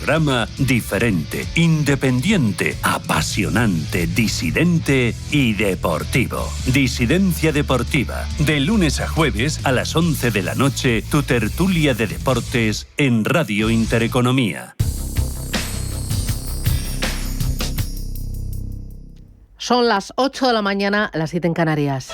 programa diferente, independiente, apasionante, disidente y deportivo. Disidencia Deportiva. De lunes a jueves a las 11 de la noche, tu tertulia de deportes en Radio Intereconomía. Son las 8 de la mañana, las 7 en Canarias.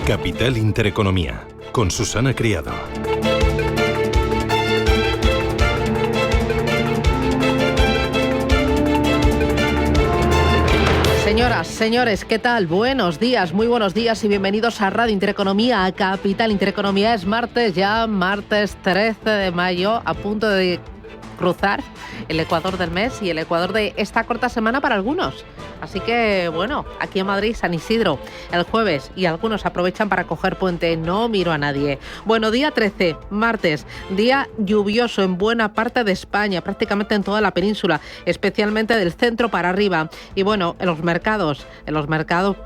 Capital Intereconomía, con Susana Criado. Señoras, señores, ¿qué tal? Buenos días, muy buenos días y bienvenidos a Radio Intereconomía, a Capital Intereconomía. Es martes ya, martes 13 de mayo, a punto de cruzar el ecuador del mes y el ecuador de esta corta semana para algunos. Así que, bueno, aquí en Madrid, San Isidro, el jueves, y algunos aprovechan para coger puente. No miro a nadie. Bueno, día 13, martes, día lluvioso en buena parte de España, prácticamente en toda la península, especialmente del centro para arriba. Y bueno, en los mercados,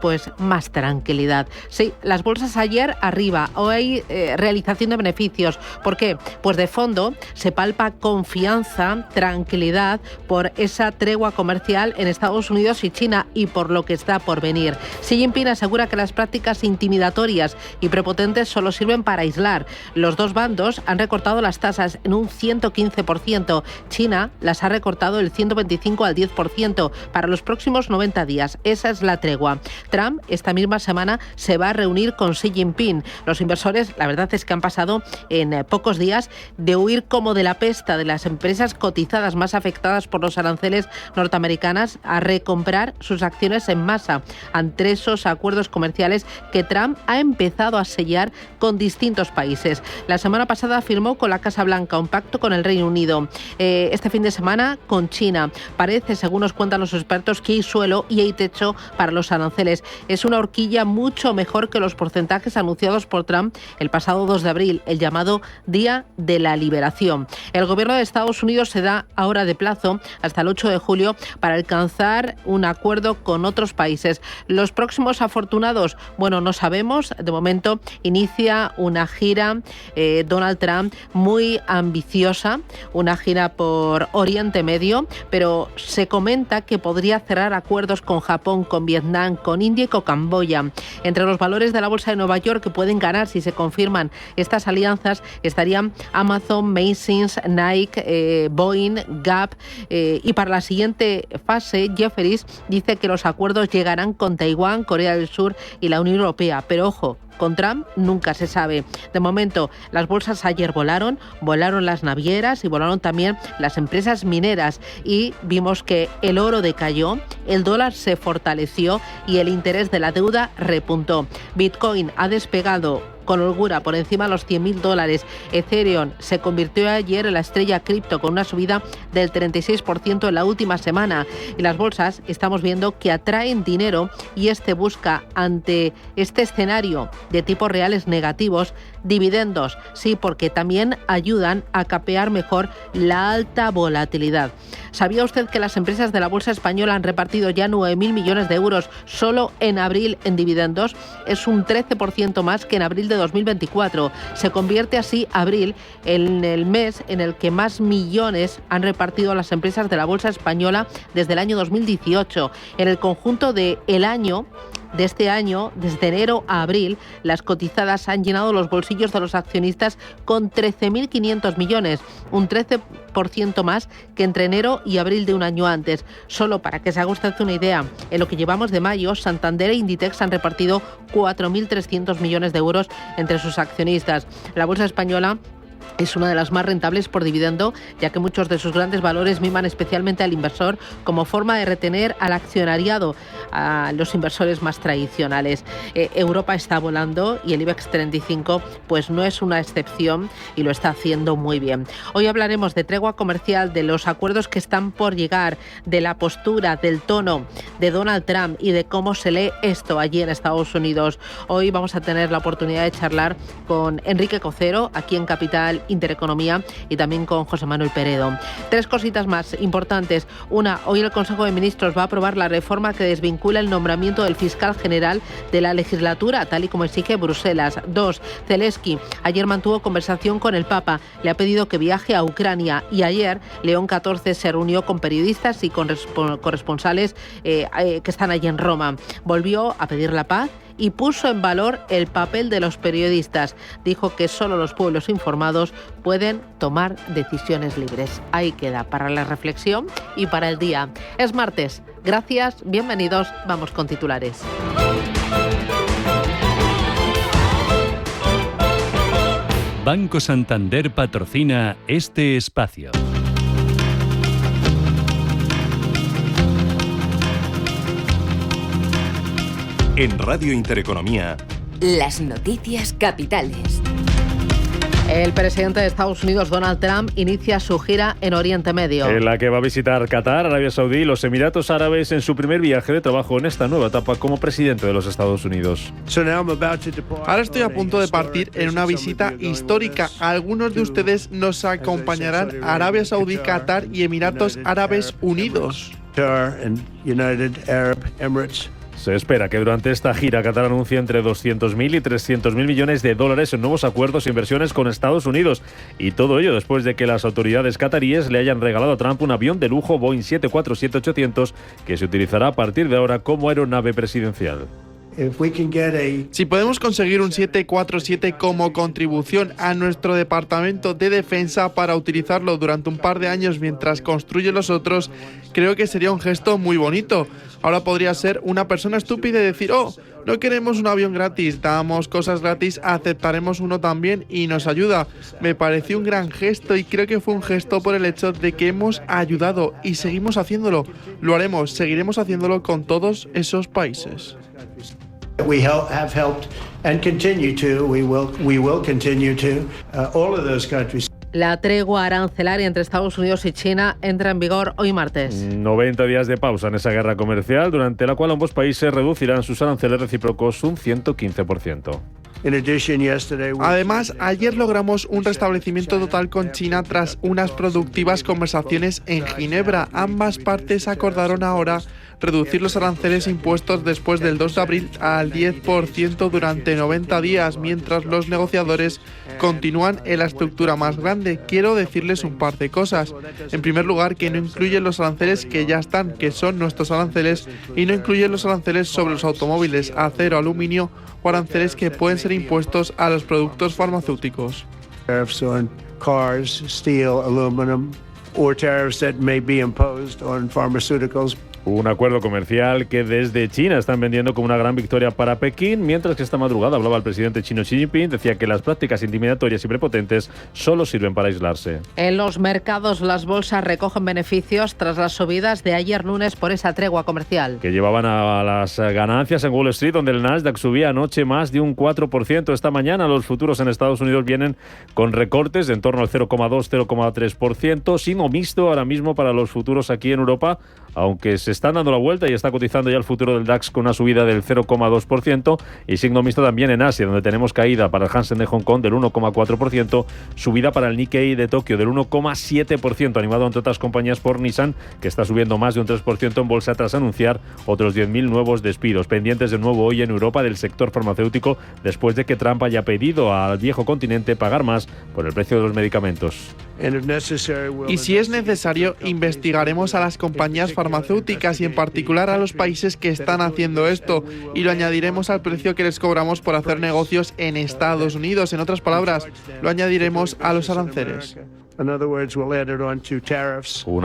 pues más tranquilidad. Sí, las bolsas ayer arriba, hoy realización de beneficios. ¿Por qué? Pues de fondo se palpa confianza, tranquilidad por esa tregua comercial en Estados Unidos y China y por lo que está por venir. Xi Jinping asegura que las prácticas intimidatorias y prepotentes solo sirven para aislar. Los dos bandos han recortado las tasas en un 115%. China las ha recortado del 125 al 10% para los próximos 90 días. Esa es la tregua. Trump esta misma semana se va a reunir con Xi Jinping. Los inversores, la verdad es que han pasado en pocos días de huir como de la pesta de las empresas cotizadas más afectadas por los aranceles norteamericanas a recomprar sus acciones en masa ante esos acuerdos comerciales que Trump ha empezado a sellar con distintos países. La semana pasada firmó con la Casa Blanca un pacto con el Reino Unido. Este fin de semana con China. Parece, según nos cuentan los expertos, que hay suelo y hay techo para los aranceles. Es una horquilla mucho mejor que los porcentajes anunciados por Trump el pasado 2 de abril, el llamado Día de la Liberación. El gobierno de Estados Unidos se da ahora de plazo hasta el 8 de julio para alcanzar un acuerdo con otros países. Los próximos afortunados, bueno, no sabemos. De momento inicia una gira Donald Trump muy ambiciosa, una gira por Oriente Medio, pero se comenta que podría cerrar acuerdos con Japón, con Vietnam, con India y con Camboya. Entre los valores de la bolsa de Nueva York que pueden ganar si se confirman estas alianzas estarían Amazon, Macy's, Nike, Boeing, Gap, y para la siguiente fase Jefferies dice que los acuerdos llegarán con Taiwán, Corea del Sur y la Unión Europea, pero ojo, con Trump nunca se sabe. De momento, las bolsas ayer volaron las navieras y volaron también las empresas mineras y vimos que el oro decayó, el dólar se fortaleció y el interés de la deuda repuntó. Bitcoin ha despegado con holgura por encima de los $100.000. Ethereum se convirtió ayer en la estrella cripto con una subida del 36% en la última semana. Y las bolsas estamos viendo que atraen dinero y este busca ante este escenario de tipos reales negativos dividendos. Sí, porque también ayudan a capear mejor la alta volatilidad. ¿Sabía usted que las empresas de la bolsa española han repartido ya 9.000 millones de euros solo en abril en dividendos? Es un 13% más que en abril de 2024. Se convierte así abril en el mes en el que más millones han repartido las empresas de la bolsa española desde el año 2018. En el conjunto de este año, desde enero a abril, las cotizadas han llenado los bolsillos de los accionistas con 13.500 millones, un 13% más que entre enero y abril de un año antes. Solo para que se haga usted una idea, en lo que llevamos de mayo, Santander e Inditex han repartido 4.300 millones de euros entre sus accionistas. La bolsa española es una de las más rentables por dividendo, ya que muchos de sus grandes valores miman especialmente al inversor como forma de retener al accionariado, a los inversores más tradicionales. Europa está volando y el IBEX 35 pues no es una excepción y lo está haciendo muy bien. Hoy hablaremos de tregua comercial, de los acuerdos que están por llegar, de la postura, del tono de Donald Trump y de cómo se lee esto allí en Estados Unidos. Hoy vamos a tener la oportunidad de charlar con Enrique Cocero aquí en Capital Capital Intereconomía y también con José Manuel Peredo. 3 cositas más importantes. Una, hoy el Consejo de Ministros va a aprobar la reforma que desvincula el nombramiento del fiscal general de la legislatura, tal y como exige Bruselas. 2, Zelensky ayer mantuvo conversación con el Papa, le ha pedido que viaje a Ucrania y ayer León XIV se reunió con periodistas y con corresponsales que están allí en Roma. Volvió a pedir la paz y puso en valor el papel de los periodistas. Dijo que solo los pueblos informados pueden tomar decisiones libres. Ahí queda para la reflexión y para el día. Es martes. Gracias, bienvenidos. Vamos con titulares. Banco Santander patrocina este espacio. En Radio Intereconomía, las noticias capitales. El presidente de Estados Unidos, Donald Trump, inicia su gira en Oriente Medio. En la que va a visitar Qatar, Arabia Saudí y los Emiratos Árabes en su primer viaje de trabajo en esta nueva etapa como presidente de los Estados Unidos. Ahora estoy a punto de partir en una visita histórica. Algunos de ustedes nos acompañarán a Arabia Saudí, Qatar y Emiratos Árabes Unidos. Se espera que durante esta gira Qatar anuncie entre 200.000 y 300.000 millones de dólares en nuevos acuerdos e inversiones con Estados Unidos. Y todo ello después de que las autoridades cataríes le hayan regalado a Trump un avión de lujo Boeing 747-800 que se utilizará a partir de ahora como aeronave presidencial. Si podemos conseguir un 747 como contribución a nuestro Departamento de Defensa para utilizarlo durante un par de años mientras construye los otros, creo que sería un gesto muy bonito. Ahora podría ser una persona estúpida y decir, no queremos un avión gratis, damos cosas gratis, aceptaremos uno también y nos ayuda. Me pareció un gran gesto y creo que fue un gesto por el hecho de que hemos ayudado y seguimos haciéndolo. Lo haremos, seguiremos haciéndolo con todos esos países. We have helped and continue to. We will continue to. All of those countries. La tregua arancelaria entre Estados Unidos y China entra en vigor hoy martes. 90 días de pausa en esa guerra comercial, durante la cual ambos países reducirán sus aranceles recíprocos un 115%. Además, ayer logramos un restablecimiento total con China tras unas productivas conversaciones en Ginebra. Ambas partes acordaron ahora reducir los aranceles impuestos después del 2 de abril al 10% durante 90 días, mientras los negociadores continúan en la estructura más grande. Quiero decirles un par de cosas. En primer lugar, que no incluyen los aranceles que ya están, que son nuestros aranceles, y no incluyen los aranceles sobre los automóviles, acero, aluminio o aranceles que pueden ser impuestos a los productos farmacéuticos. Tariffs on cars, steel, aluminum, or tariffs that may be imposed on pharmaceuticals. Un acuerdo comercial que desde China están vendiendo como una gran victoria para Pekín, mientras que esta madrugada hablaba el presidente chino Xi Jinping, decía que las prácticas intimidatorias y prepotentes solo sirven para aislarse. En los mercados las bolsas recogen beneficios tras las subidas de ayer lunes por esa tregua comercial. Que llevaban a las ganancias en Wall Street, donde el Nasdaq subía anoche más de un 4%. Esta mañana los futuros en Estados Unidos vienen con recortes de en torno al 0,2-0,3%, signo mixto ahora mismo para los futuros aquí en Europa, aunque se están dando la vuelta y está cotizando ya el futuro del DAX con una subida del 0,2% y signo mixto también en Asia, donde tenemos caída para el Hansen de Hong Kong del 1,4%, subida para el Nikkei de Tokio del 1,7%, animado entre otras compañías por Nissan, que está subiendo más de un 3% en bolsa tras anunciar otros 10.000 nuevos despidos, pendientes de nuevo hoy en Europa del sector farmacéutico, después de que Trump haya pedido al viejo continente pagar más por el precio de los medicamentos. Y si es necesario, investigaremos a las compañías farmacéuticas y en particular a los países que están haciendo esto y lo añadiremos al precio que les cobramos por hacer negocios en Estados Unidos. En otras palabras, lo añadiremos a los aranceles. Una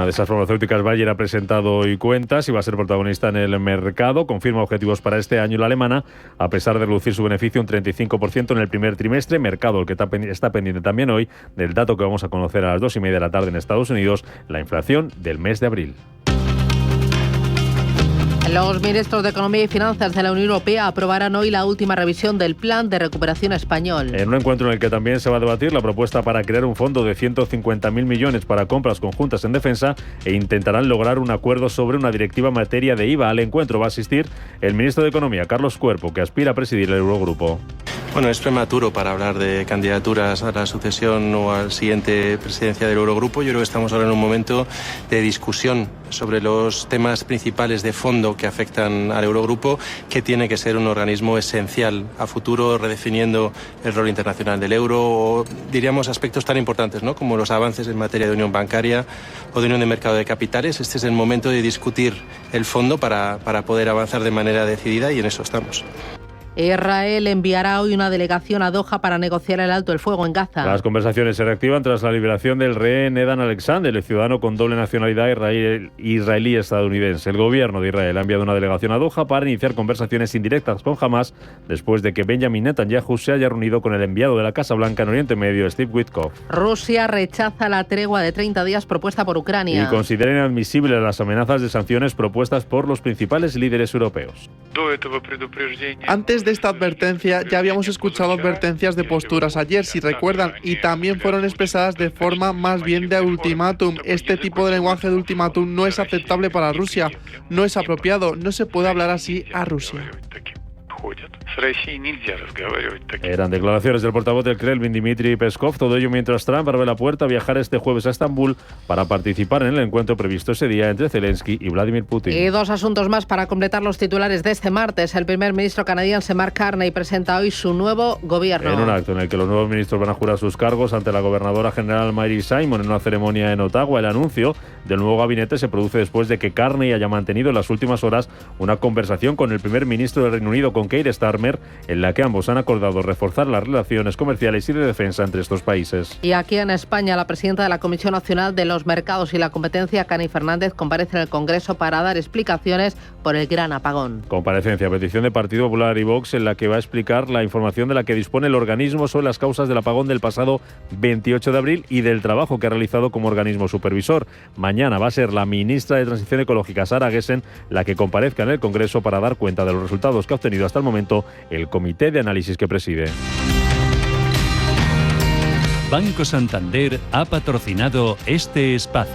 de esas farmacéuticas, Bayer, ha presentado hoy cuentas y va a ser protagonista en el mercado. Confirma objetivos para este año la alemana, a pesar de reducir su beneficio un 35% en el primer trimestre. Mercado el que está pendiente también hoy del dato que vamos a conocer a las 2:30 de la tarde en Estados Unidos, la inflación del mes de abril. Los ministros de Economía y Finanzas de la Unión Europea aprobarán hoy la última revisión del Plan de Recuperación Español. En un encuentro en el que también se va a debatir la propuesta para crear un fondo de 150.000 millones para compras conjuntas en defensa e intentarán lograr un acuerdo sobre una directiva en materia de IVA. Al encuentro va a asistir el ministro de Economía, Carlos Cuerpo, que aspira a presidir el Eurogrupo. Bueno, es prematuro para hablar de candidaturas a la sucesión o a la siguiente presidencia del Eurogrupo. Yo creo que estamos ahora en un momento de discusión sobre los temas principales de fondo que afectan al Eurogrupo, que tiene que ser un organismo esencial a futuro, redefiniendo el rol internacional del euro, o diríamos aspectos tan importantes, ¿no?, como los avances en materia de unión bancaria o de unión de mercado de capitales. Este es el momento de discutir el fondo para poder avanzar de manera decidida, y en eso estamos. Israel enviará hoy una delegación a Doha para negociar el alto el fuego en Gaza. Las conversaciones se reactivan tras la liberación del rehén Edan Alexander, el ciudadano con doble nacionalidad israelí-estadounidense. El gobierno de Israel ha enviado una delegación a Doha para iniciar conversaciones indirectas con Hamas después de que Benjamin Netanyahu se haya reunido con el enviado de la Casa Blanca en Oriente Medio, Steve Witkoff. Rusia rechaza la tregua de 30 días propuesta por Ucrania. Y considera inadmisibles las amenazas de sanciones propuestas por los principales líderes europeos. Antes de esta advertencia ya habíamos escuchado advertencias de posturas ayer, si recuerdan, y también fueron expresadas de forma más bien de ultimátum. Este tipo de lenguaje de ultimátum no es aceptable para Rusia, no es apropiado, no se puede hablar así a Rusia. Eran declaraciones del portavoz del Kremlin, Dmitry Peskov. Todo ello mientras Trump abre la puerta a viajar este jueves a Estambul para participar en el encuentro previsto ese día entre Zelensky y Vladimir Putin. Y dos asuntos más para completar los titulares de este martes. El primer ministro canadiense Mark Carney presenta hoy su nuevo gobierno. En un acto en el que los nuevos ministros van a jurar sus cargos ante la gobernadora general Mary Simon en una ceremonia en Ottawa. El anuncio del nuevo gabinete se produce después de que Carney haya mantenido en las últimas horas una conversación con el primer ministro del Reino Unido, con Keir Starmer, en la que ambos han acordado reforzar las relaciones comerciales y de defensa entre estos países. Y aquí en España, la presidenta de la Comisión Nacional de los Mercados y la Competencia, Cani Fernández, comparece en el Congreso para dar explicaciones por el gran apagón. Comparecencia a petición de Partido Popular y Vox, en la que va a explicar la información de la que dispone el organismo sobre las causas del apagón del pasado 28 de abril y del trabajo que ha realizado como organismo supervisor. Mañana va a ser la ministra de Transición Ecológica, Sara Gessen, la que comparezca en el Congreso para dar cuenta de los resultados que ha obtenido hasta el momento el comité de análisis que preside. Banco Santander ha patrocinado este espacio.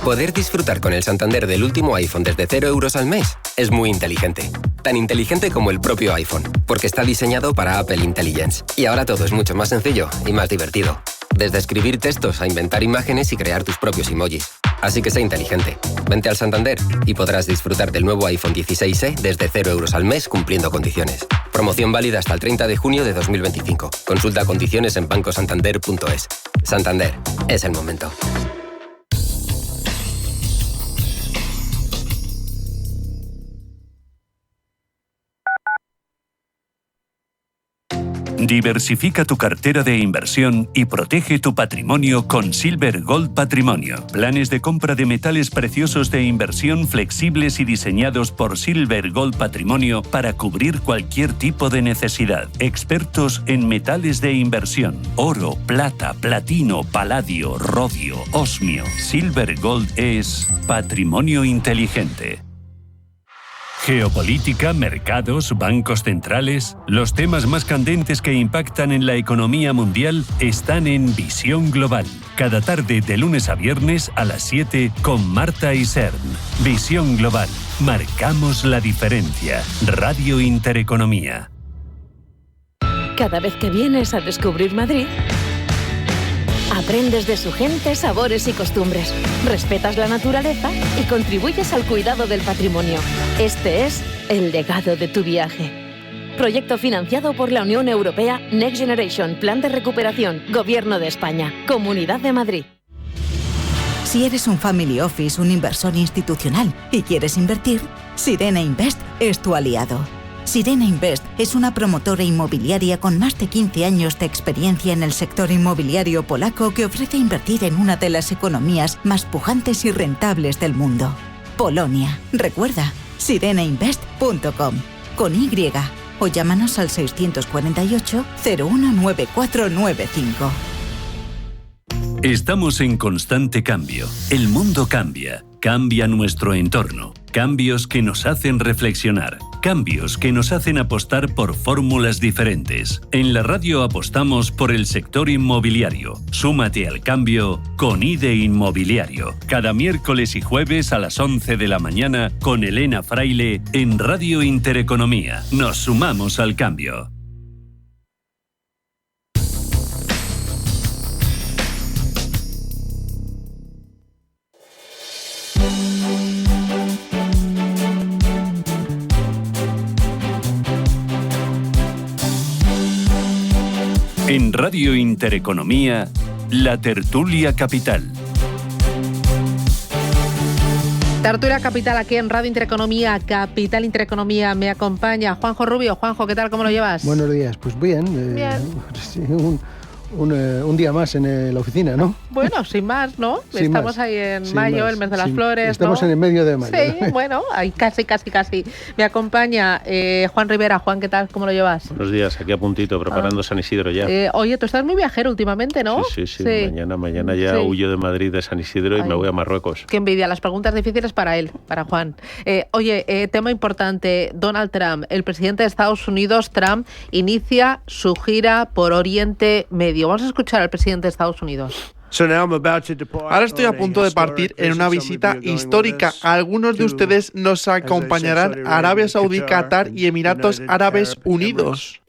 Poder disfrutar con el Santander del último iPhone desde 0 euros al mes es muy inteligente. Tan inteligente como el propio iPhone, porque está diseñado para Apple Intelligence. Y ahora todo es mucho más sencillo y más divertido. Desde escribir textos a inventar imágenes y crear tus propios emojis. Así que sé inteligente. Vente al Santander y podrás disfrutar del nuevo iPhone 16e desde 0 euros al mes cumpliendo condiciones. Promoción válida hasta el 30 de junio de 2025. Consulta condiciones en bancosantander.es. Santander, es el momento. Diversifica tu cartera de inversión y protege tu patrimonio con Silver Gold Patrimonio. Planes de compra de metales preciosos de inversión flexibles y diseñados por Silver Gold Patrimonio para cubrir cualquier tipo de necesidad. Expertos en metales de inversión: oro, plata, platino, paladio, rodio, osmio. Silver Gold es patrimonio inteligente. Geopolítica, mercados, bancos centrales. Los temas más candentes que impactan en la economía mundial están en Visión Global. Cada tarde de lunes a viernes a las 7 con Marta Isern. Visión Global. Marcamos la diferencia. Radio Intereconomía. Cada vez que vienes a descubrir Madrid, aprendes de su gente, sabores y costumbres, respetas la naturaleza y contribuyes al cuidado del patrimonio. Este es el legado de tu viaje. Proyecto financiado por la Unión Europea Next Generation, Plan de Recuperación, Gobierno de España, Comunidad de Madrid. Si eres un family office, un inversor institucional y quieres invertir, Sirena Invest es tu aliado. Sirena Invest es una promotora inmobiliaria con más de 15 años de experiencia en el sector inmobiliario polaco que ofrece invertir en una de las economías más pujantes y rentables del mundo. Polonia. Recuerda, sirenainvest.com con Y o llámanos al 648 019495. Estamos en constante cambio. El mundo cambia. Cambia nuestro entorno. Cambios que nos hacen reflexionar. cambios que nos hacen apostar por fórmulas diferentes. En la radio apostamos por el sector inmobiliario. Súmate al cambio con IDE Inmobiliario. Cada miércoles y jueves a las 11 de la mañana con Elena Fraile en Radio Intereconomía. Nos sumamos al cambio. En Radio Intereconomía, la tertulia capital. Tertulia capital aquí en Radio Intereconomía, Capital Intereconomía. Me acompaña Juanjo Rubio. Juanjo, ¿qué tal? ¿Cómo lo llevas? Buenos días. Pues bien. Sí, un día más en la oficina, ¿no? Bueno, sin más, ¿no? Sin Estamos más, ahí en sin mayo, más, el mes de las sin- flores, Estamos ¿no? en el medio de mayo. Sí, bueno, ahí casi. Me acompaña Juan Rivera. Juan, ¿qué tal? ¿Cómo lo llevas? Buenos días, aquí a puntito, preparando San Isidro ya. Oye, tú estás muy viajero últimamente, ¿no? Sí. Mañana ya Sí. huyo de Madrid, de San Isidro y Ay. me voy a Marruecos. Qué envidia, las preguntas difíciles para él, para Juan. Tema importante, Donald Trump, el presidente de Estados Unidos, Trump, inicia su gira por Oriente Medio. Vamos a escuchar al presidente de Estados Unidos. Ahora estoy a punto de partir en una visita histórica. Algunos de ustedes nos acompañarán a Arabia Saudí, Qatar y Emiratos Árabes Unidos.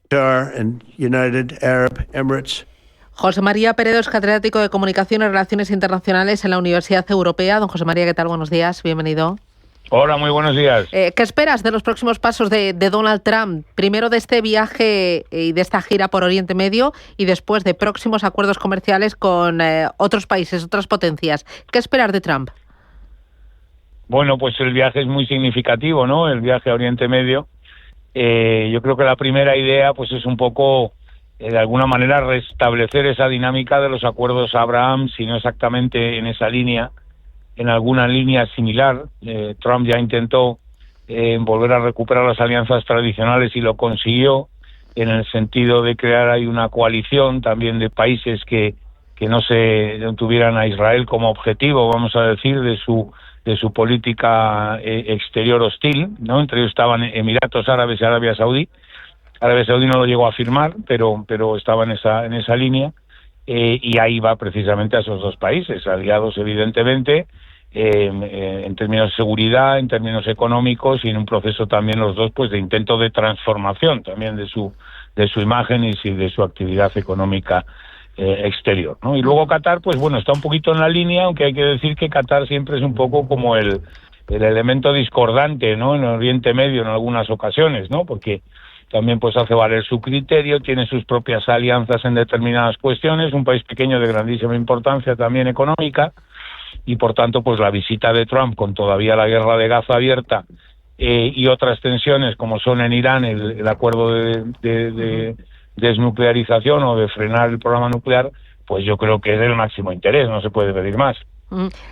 José María Peredo es catedrático de Comunicación y Relaciones Internacionales en la Universidad Europea. Don José María, ¿qué tal? Buenos días, bienvenido. Hola, muy buenos días. ¿Qué esperas de los próximos pasos de Donald Trump? Primero de este viaje y de esta gira por Oriente Medio y después de próximos acuerdos comerciales con otros países, otras potencias. ¿Qué esperar de Trump? Bueno, pues el viaje es muy significativo, ¿no? El viaje a Oriente Medio. Yo creo que la primera idea pues es un poco, de alguna manera, restablecer esa dinámica de los acuerdos Abraham, si no exactamente en esa línea, en alguna línea similar. Trump ya intentó volver a recuperar las alianzas tradicionales y lo consiguió, en el sentido de crear ahí una coalición también de países que no tuvieran a Israel como objetivo, vamos a decir, de su política exterior hostil, ¿no? Entre ellos estaban Emiratos Árabes y Arabia Saudí. Arabia Saudí no lo llegó a firmar, pero estaba en esa línea. Y ahí va precisamente a esos dos países, aliados evidentemente, en términos de seguridad, en términos económicos y en un proceso también los dos pues de intento de transformación también de su imagen y de su actividad económica exterior, ¿no? Y luego Qatar, pues bueno, está un poquito en la línea, aunque hay que decir que Qatar siempre es un poco como el elemento discordante, ¿no? En Oriente Medio en algunas ocasiones, ¿no? Porque también pues hace valer su criterio, tiene sus propias alianzas en determinadas cuestiones, un país pequeño de grandísima importancia también económica, y por tanto pues la visita de Trump con todavía la guerra de Gaza abierta y otras tensiones como son en Irán el acuerdo de desnuclearización o de frenar el programa nuclear, pues yo creo que es del máximo interés, no se puede pedir más.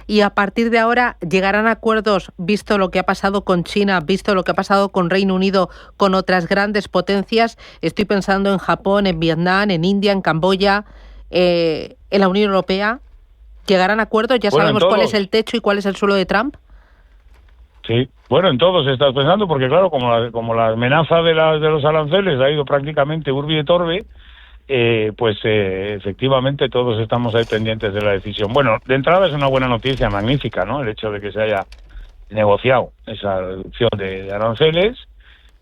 Y a partir de ahora llegarán a acuerdos, visto lo que ha pasado con China, visto lo que ha pasado con Reino Unido, con otras grandes potencias. Estoy pensando en Japón, en Vietnam, en India, en Camboya, en la Unión Europea. ¿Llegarán a acuerdos? ¿Ya sabemos cuál es el techo y cuál es el suelo de Trump? Sí, bueno, en todos estás pensando, porque claro, como la amenaza de los aranceles ha ido prácticamente urbi et orbi, efectivamente todos estamos ahí pendientes de la decisión. Bueno, de entrada es una buena noticia, magnífica, ¿no? El hecho de que se haya negociado esa reducción de aranceles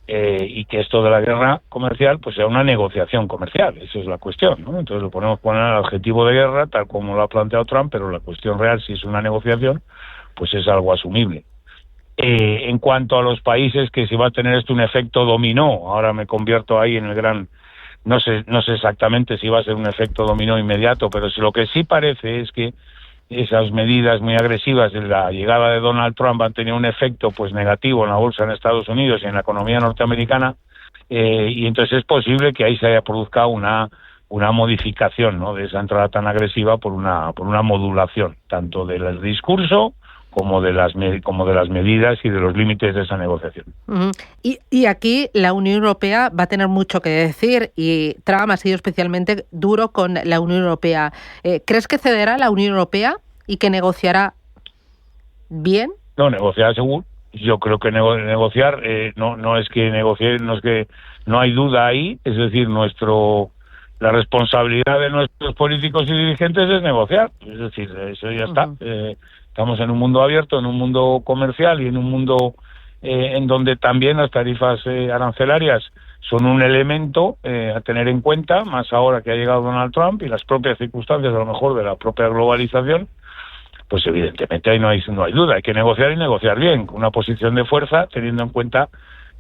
y que esto de la guerra comercial pues sea una negociación comercial, eso es la cuestión, ¿no? Entonces lo podemos poner al adjetivo de guerra, tal como lo ha planteado Trump, pero la cuestión real, si es una negociación, pues es algo asumible. En cuanto a los países, que si va a tener esto un efecto dominó, ahora me convierto ahí en el gran... No sé exactamente si va a ser un efecto dominó inmediato, pero si lo que sí parece es que esas medidas muy agresivas de la llegada de Donald Trump han tenido un efecto pues negativo en la bolsa en Estados Unidos y en la economía norteamericana, y entonces es posible que ahí se haya produzca una modificación, ¿no?, de esa entrada tan agresiva por una modulación tanto del discurso como de las medidas y de los límites de esa negociación. Y aquí la Unión Europea va a tener mucho que decir, y Trump ha sido especialmente duro con la Unión Europea. ¿Crees que cederá la Unión Europea y que negociará bien? No, negociará seguro. yo creo que negociar no es que negocie, no es que no hay duda ahí, es decir, la responsabilidad de nuestros políticos y dirigentes es negociar, es decir, eso ya está. Estamos en un mundo abierto, en un mundo comercial y en un mundo en donde también las tarifas arancelarias son un elemento a tener en cuenta, más ahora que ha llegado Donald Trump y las propias circunstancias, a lo mejor, de la propia globalización. Pues evidentemente ahí no hay duda, hay que negociar y negociar bien, con una posición de fuerza, teniendo en cuenta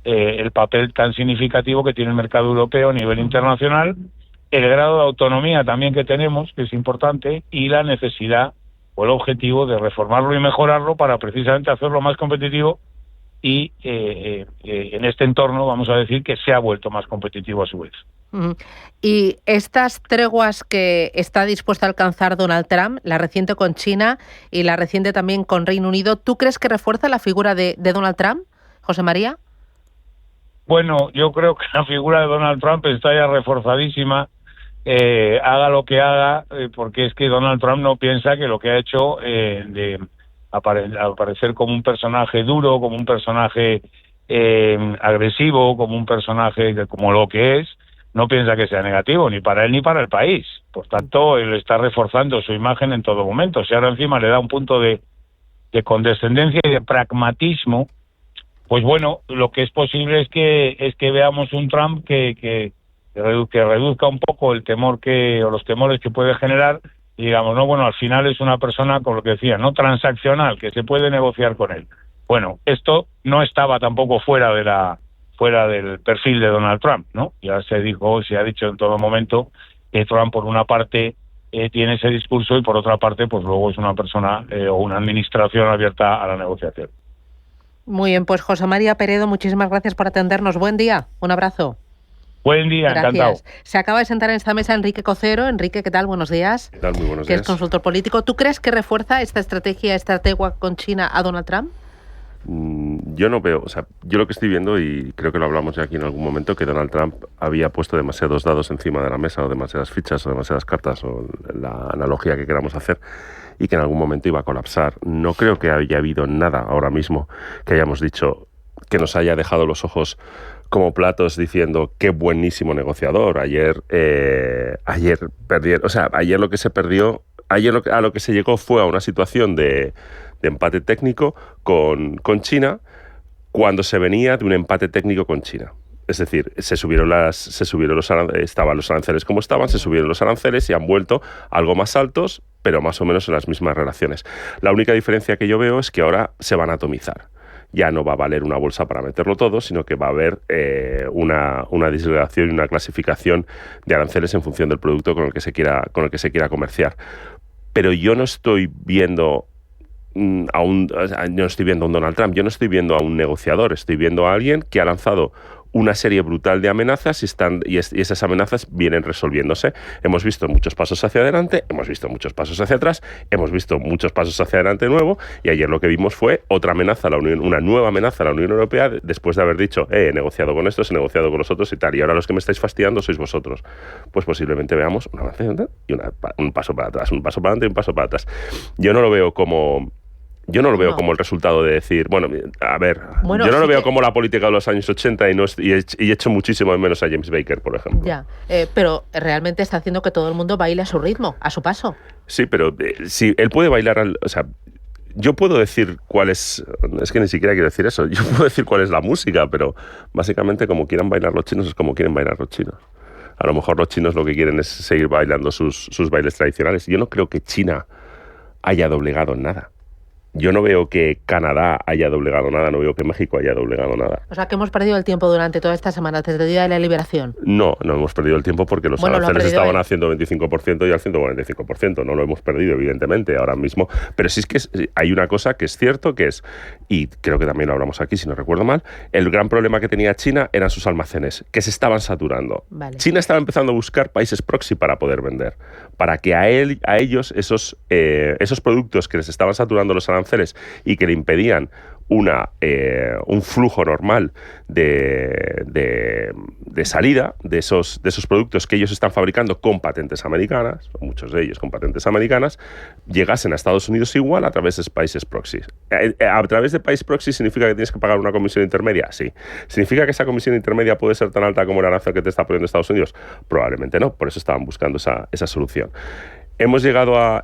el papel tan significativo que tiene el mercado europeo a nivel internacional, el grado de autonomía también que tenemos, que es importante, y la necesidad o el objetivo de reformarlo y mejorarlo para precisamente hacerlo más competitivo y en este entorno, vamos a decir, que se ha vuelto más competitivo a su vez. Y estas treguas que está dispuesto a alcanzar Donald Trump, la reciente con China y la reciente también con Reino Unido, ¿tú crees que refuerza la figura de Donald Trump, José María? Bueno, yo creo que la figura de Donald Trump está ya reforzadísima, haga lo que haga, porque es que Donald Trump no piensa que lo que ha hecho de aparecer como un personaje duro, como un personaje agresivo, como un personaje como lo que es, no piensa que sea negativo, ni para él ni para el país. Por tanto, él está reforzando su imagen en todo momento. Si ahora encima le da un punto de condescendencia y de pragmatismo, pues bueno, lo que es posible es que veamos un Trump que reduzca un poco el temor o los temores que puede generar, y digamos, no, bueno, al final es una persona, con lo que decía, no transaccional, que se puede negociar con él. Bueno, esto no estaba tampoco fuera del perfil de Donald Trump, ¿no? Ya se ha dicho en todo momento que Trump, por una parte, tiene ese discurso y por otra parte, pues luego es una persona o una administración abierta a la negociación. Muy bien, pues José María Peredo, muchísimas gracias por atendernos. Buen día, un abrazo. Buen día, gracias. Encantado. Se acaba de sentar en esta mesa Enrique Cocero. Enrique, ¿qué tal? Buenos días. ¿Qué tal? Muy buenos días. Que es consultor político. ¿Tú crees que refuerza esta tregua con China a Donald Trump? Yo no veo, yo lo que estoy viendo, y creo que lo hablamos ya aquí en algún momento, que Donald Trump había puesto demasiados dados encima de la mesa, o demasiadas fichas, o demasiadas cartas, o la analogía que queramos hacer, y que en algún momento iba a colapsar. No creo que haya habido nada ahora mismo que hayamos dicho que nos haya dejado los ojos como platos diciendo qué buenísimo negociador. Ayer perdieron, ayer lo que se perdió, a lo que se llegó fue a una situación de empate técnico con China, cuando se venía de un empate técnico con China. Es decir, estaban los aranceles como estaban, se subieron los aranceles y han vuelto algo más altos, pero más o menos en las mismas relaciones. La única diferencia que yo veo es que ahora se van a atomizar. Ya no va a valer una bolsa para meterlo todo, sino que va a haber una disgregación y una clasificación de aranceles en función del producto con el que se quiera comerciar. Pero yo no estoy viendo a un Donald Trump, yo no estoy viendo a un negociador, estoy viendo a alguien que ha lanzado una serie brutal de amenazas y esas amenazas vienen resolviéndose. Hemos visto muchos pasos hacia adelante, hemos visto muchos pasos hacia atrás, hemos visto muchos pasos hacia adelante de nuevo, y ayer lo que vimos fue otra amenaza a la Unión, una nueva amenaza a la Unión Europea, después de haber dicho, he negociado con estos, he negociado con los otros y tal, y ahora los que me estáis fastidiando sois vosotros. Pues posiblemente veamos un avance y un paso para atrás, un paso para adelante y un paso para atrás. Yo no lo veo como el resultado de decir, yo no lo veo como la política de los años 80 y echo muchísimo de menos a James Baker, por ejemplo. Ya, pero realmente está haciendo que todo el mundo baile a su ritmo, a su paso. Sí, pero si él puede bailar, yo puedo decir cuál es que ni siquiera quiero decir eso, yo puedo decir cuál es la música, pero básicamente como quieran bailar los chinos es como quieren bailar los chinos. A lo mejor los chinos lo que quieren es seguir bailando sus bailes tradicionales. Yo no creo que China haya doblegado nada. Yo no veo que Canadá haya doblegado nada, no veo que México haya doblegado nada. O sea, que hemos perdido el tiempo durante toda esta semana, desde el día de la liberación. No hemos perdido el tiempo porque los aranceles estaban a 125% y al 145%. No lo hemos perdido, evidentemente, ahora mismo. Pero sí es que hay una cosa que es cierto, que es, y creo que también lo hablamos aquí, si no recuerdo mal, el gran problema que tenía China eran sus almacenes, que se estaban saturando. Vale. China estaba empezando a buscar países proxy para poder vender, para que a ellos esos productos que les estaban saturando los aranceles y que le impedían un flujo normal de salida de esos productos que ellos están fabricando con patentes americanas, muchos de ellos con patentes americanas, llegasen a Estados Unidos igual a través de países proxy. A través de países proxy significa que tienes que pagar una comisión intermedia, sí. ¿Significa que esa comisión intermedia puede ser tan alta como el arancel que te está poniendo Estados Unidos? Probablemente no, por eso estaban buscando esa solución. Hemos llegado a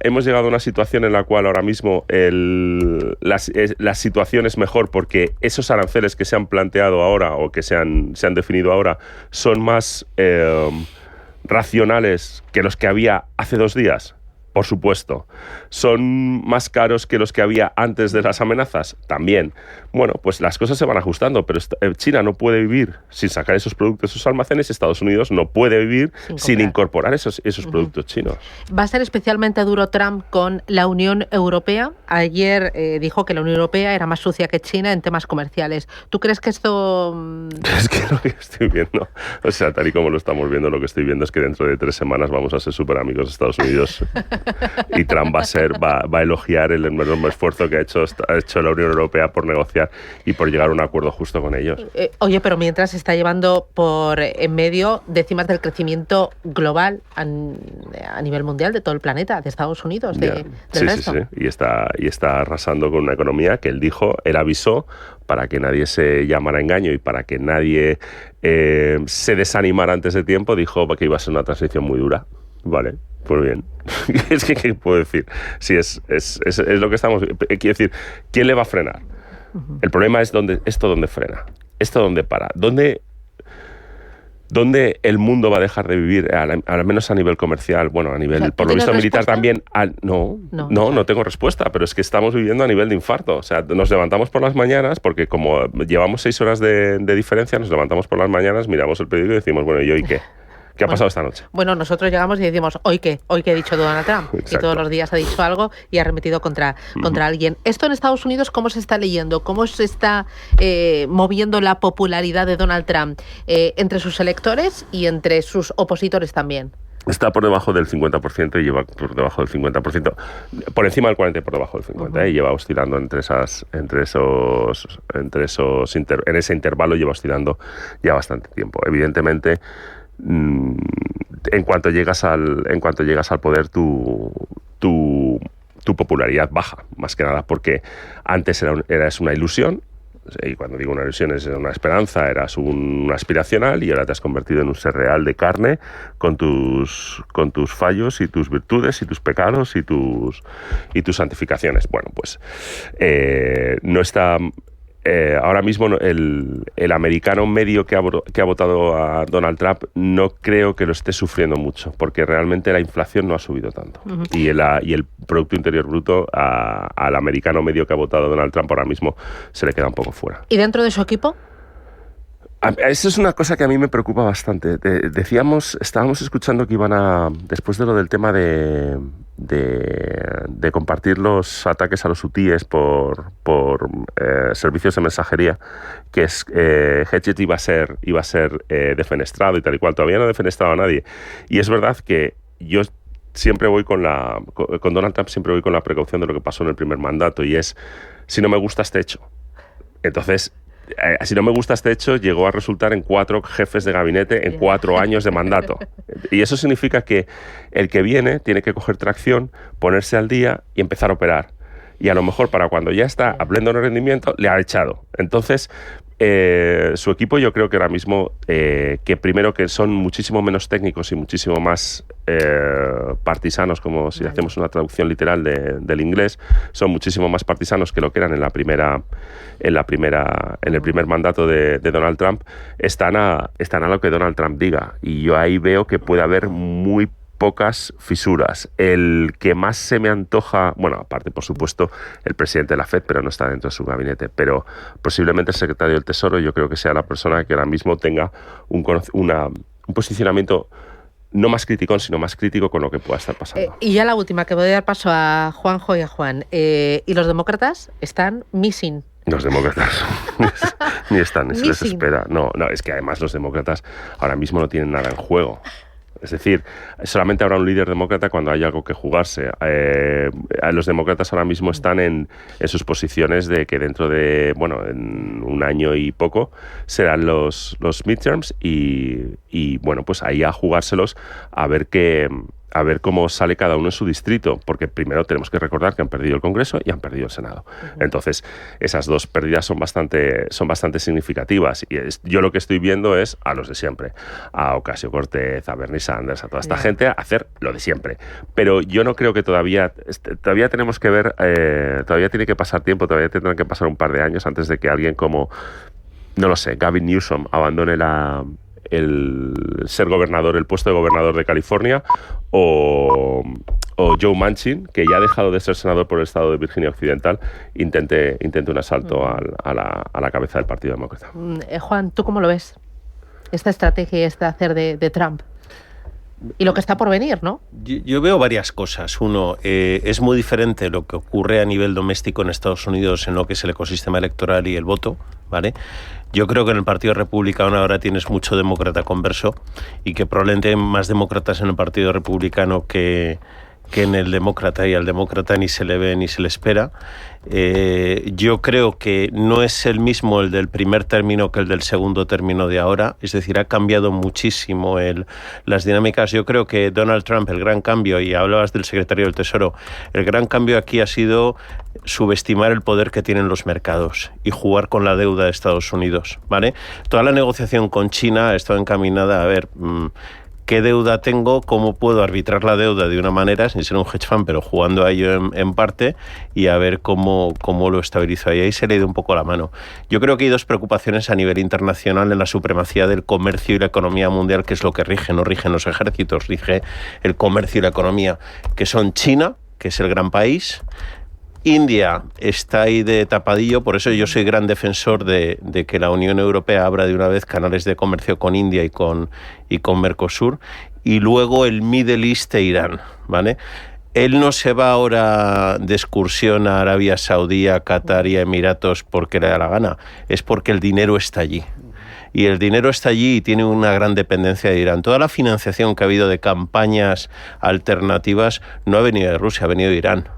una situación en la cual ahora mismo la situación es mejor porque esos aranceles que se han planteado ahora o que se han definido ahora son más racionales que los que había hace 2 días. Por supuesto. ¿Son más caros que los que había antes de las amenazas? También. Bueno, pues las cosas se van ajustando, pero China no puede vivir sin sacar esos productos de sus almacenes, Estados Unidos no puede vivir sin incorporar esos productos chinos. ¿Va a ser especialmente duro Trump con la Unión Europea? Ayer dijo que la Unión Europea era más sucia que China en temas comerciales. ¿Tú crees que esto...? Es que lo que estoy viendo, o sea, tal y como lo estamos viendo, lo que estoy viendo es que dentro de 3 semanas vamos a ser súper amigos de Estados Unidos. Y Trump va a elogiar el enorme esfuerzo que ha hecho la Unión Europea por negociar y por llegar a un acuerdo justo con ellos. Oye, pero mientras se está llevando por en medio décimas del crecimiento global a nivel mundial de todo el planeta, de Estados Unidos, del resto. Sí. Y está arrasando con una economía que él avisó para que nadie se llamara a engaño y para que nadie se desanimara antes de tiempo, dijo que iba a ser una transición muy dura. Vale, pues bien. Es que, ¿qué puedo decir? Sí, es lo que estamos... Quiero decir, ¿quién le va a frenar? El problema es dónde frena. Esto dónde para. ¿Dónde el mundo va a dejar de vivir, al menos a nivel comercial? Bueno, a nivel, por lo visto, militar también. No tengo respuesta, pero es que estamos viviendo a nivel de infarto. O sea, nos levantamos por las mañanas, porque como llevamos 6 horas de diferencia, nos levantamos por las mañanas, miramos el periódico y decimos, bueno, ¿y hoy qué? ¿Qué ha pasado esta noche? Bueno, nosotros llegamos y decimos, ¿hoy qué? ¿Hoy qué ha dicho Donald Trump? Exacto. Y todos los días ha dicho algo y ha arremetido contra alguien. ¿Esto en Estados Unidos cómo se está leyendo? ¿Cómo se está moviendo la popularidad de Donald Trump entre sus electores y entre sus opositores también? Está por debajo del 50% y lleva por debajo del 50%, por encima del 40% y por debajo del 50%, y lleva oscilando en ese intervalo lleva oscilando ya bastante tiempo. Evidentemente, en cuanto llegas al poder, tu popularidad baja, más que nada porque antes eras una ilusión, y cuando digo una ilusión es una esperanza, eras un aspiracional, y ahora te has convertido en un ser real de carne con tus fallos y tus virtudes y tus pecados y tus santificaciones. Bueno, pues no está... ahora mismo el americano medio que ha votado a Donald Trump no creo que lo esté sufriendo mucho, porque realmente la inflación no ha subido tanto. Y el Producto Interior Bruto al americano medio que ha votado a Donald Trump ahora mismo se le queda un poco fuera. ¿Y dentro de su equipo? Eso es una cosa que a mí me preocupa bastante. Estábamos escuchando que después de lo del tema de compartir los ataques a los hutíes por servicios de mensajería, que Hedget iba a ser defenestrado y tal y cual. Todavía no ha defenestrado a nadie. Y es verdad que yo siempre voy con Donald Trump siempre voy con la precaución de lo que pasó en el primer mandato, y es, si no me gusta este hecho. Entonces, si no me gusta este hecho, llegó a resultar en 4 jefes de gabinete en 4 años de mandato. Y eso significa que el que viene tiene que coger tracción, ponerse al día y empezar a operar. Y a lo mejor para cuando ya está a pleno rendimiento, le ha echado. Entonces, su equipo, yo creo que ahora mismo, que primero que son muchísimo menos técnicos y muchísimo más partisanos, como si hacemos una traducción literal del inglés, son muchísimo más partisanos que lo que eran en el primer mandato de Donald Trump, están a lo que Donald Trump diga. Y yo ahí veo que puede haber muy pocas fisuras. El que más se me antoja, bueno, aparte por supuesto el presidente de la FED, pero no está dentro de su gabinete, pero posiblemente el secretario del Tesoro, yo creo que sea la persona que ahora mismo tenga un posicionamiento no más criticón, sino más crítico con lo que pueda estar pasando. Y ya la última, que voy a dar paso a Juanjo y a Juan. ¿Y los demócratas están missing? Los demócratas ni están, ni se les espera. No, es que además los demócratas ahora mismo no tienen nada en juego. Es decir, solamente habrá un líder demócrata cuando haya algo que jugarse. Los demócratas ahora mismo están en sus posiciones de que dentro de, bueno, en un año y poco serán los midterms y bueno, pues ahí a jugárselos a ver cómo sale cada uno en su distrito, porque primero tenemos que recordar que han perdido el Congreso y han perdido el Senado. Entonces, esas dos pérdidas son bastante significativas. Y yo lo que estoy viendo es a los de siempre, a Ocasio-Cortez, a Bernie Sanders, a toda esta gente, a hacer lo de siempre. Pero yo no creo que todavía tenemos que ver, todavía tiene que pasar tiempo, todavía tendrán que pasar un par de años antes de que alguien como, no lo sé, Gavin Newsom abandone el ser gobernador, el puesto de gobernador de California, o Joe Manchin, que ya ha dejado de ser senador por el estado de Virginia Occidental, intente un asalto a la cabeza del Partido Demócrata. Juan, ¿tú cómo lo ves? Esta estrategia y este hacer de Trump. Y lo que está por venir, ¿no? Yo veo varias cosas. Uno, es muy diferente lo que ocurre a nivel doméstico en Estados Unidos en lo que es el ecosistema electoral y el voto, ¿vale? Yo creo que en el Partido Republicano ahora tienes mucho demócrata converso y que probablemente hay más demócratas en el Partido Republicano que en el demócrata, y al demócrata ni se le ve ni se le espera. Yo creo que no es el mismo el del primer término que el del segundo término de ahora, es decir, ha cambiado muchísimo las dinámicas. Yo creo que Donald Trump, el gran cambio, y hablabas del secretario del Tesoro, el gran cambio aquí ha sido subestimar el poder que tienen los mercados y jugar con la deuda de Estados Unidos, ¿vale? Toda la negociación con China ha estado encaminada a ver qué deuda tengo, cómo puedo arbitrar la deuda de una manera, sin ser un hedge fund, pero jugando a ello en parte, y a ver cómo lo estabilizo. Y ahí se le ha ido un poco la mano. Yo creo que hay dos preocupaciones a nivel internacional en la supremacía del comercio y la economía mundial, que es lo que rige. No rigen los ejércitos, rige el comercio y la economía, que son China, que es el gran país. India está ahí de tapadillo, por eso yo soy gran defensor de que la Unión Europea abra de una vez canales de comercio con India y con Mercosur, y luego el Middle East e Irán, ¿vale? Él no se va ahora de excursión a Arabia Saudí, a Qatar y a Emiratos porque le da la gana, es porque el dinero está allí. Y el dinero está allí y tiene una gran dependencia de Irán. Toda la financiación que ha habido de campañas alternativas no ha venido de Rusia, ha venido de Irán.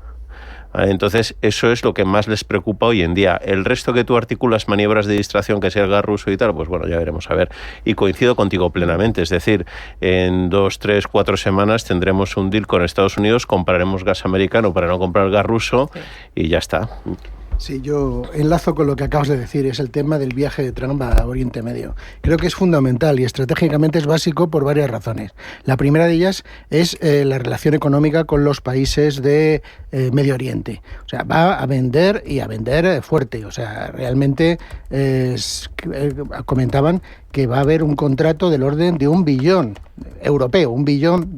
Entonces, eso es lo que más les preocupa hoy en día. El resto que tú articulas, maniobras de distracción, que sea el gas ruso y tal, pues bueno, ya veremos a ver. Y coincido contigo plenamente, es decir, en 2, 3, 4 semanas tendremos un deal con Estados Unidos, compraremos gas americano para no comprar gas ruso y ya está. Sí, yo enlazo con lo que acabas de decir, es el tema del viaje de Trump a Oriente Medio. Creo que es fundamental y estratégicamente es básico por varias razones. La primera de ellas es la relación económica con los países de Medio Oriente. O sea, va a vender y a vender fuerte. O sea, realmente comentaban que va a haber un contrato del orden de $1 billón europeo, $1 billón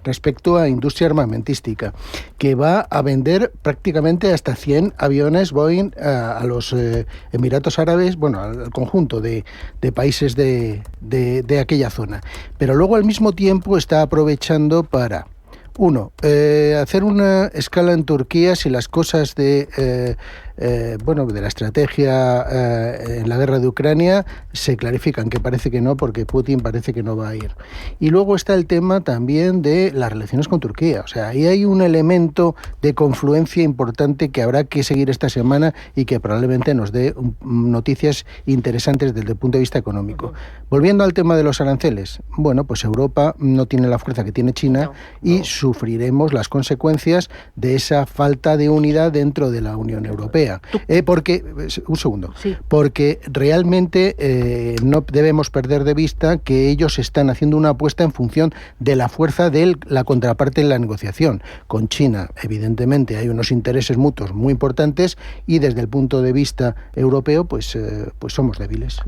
respecto a industria armamentística, que va a vender prácticamente hasta 100 aviones Boeing a los Emiratos Árabes, bueno, al conjunto de países de aquella zona. Pero luego al mismo tiempo está aprovechando para, uno, hacer una escala en Turquía si las cosas de la estrategia en la guerra de Ucrania se clarifican, que parece que no, porque Putin parece que no va a ir. Y luego está el tema también de las relaciones con Turquía. O sea, ahí hay un elemento de confluencia importante que habrá que seguir esta semana y que probablemente nos dé noticias interesantes desde el punto de vista económico. Volviendo al tema de los aranceles, bueno, pues Europa no tiene la fuerza que tiene China y sufriremos las consecuencias de esa falta de unidad dentro de la Unión Europea. Porque realmente no debemos perder de vista que ellos están haciendo una apuesta en función de la fuerza de la contraparte en la negociación. Con China, evidentemente, hay unos intereses mutuos muy importantes y desde el punto de vista europeo, pues somos débiles.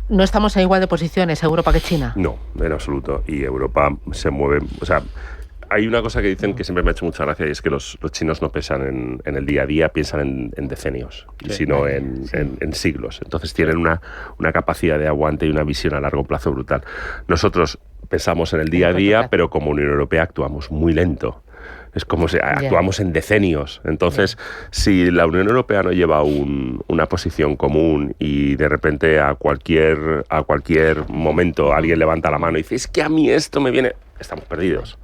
¿No estamos en igual de posiciones Europa que China? No, en absoluto. Y Europa se mueve, o sea, hay una cosa que dicen que siempre me ha hecho mucha gracia, y es que los chinos no piensan en el día a día, piensan en decenios, sino en siglos. Entonces tienen una capacidad de aguante y una visión a largo plazo brutal. Nosotros pensamos en el día a día, pero como Unión Europea actuamos muy lento. Es como si actuamos en decenios. Entonces, si la Unión Europea no lleva una posición común y de repente a cualquier momento alguien levanta la mano y dice, es que a mí esto me viene... estamos perdidos.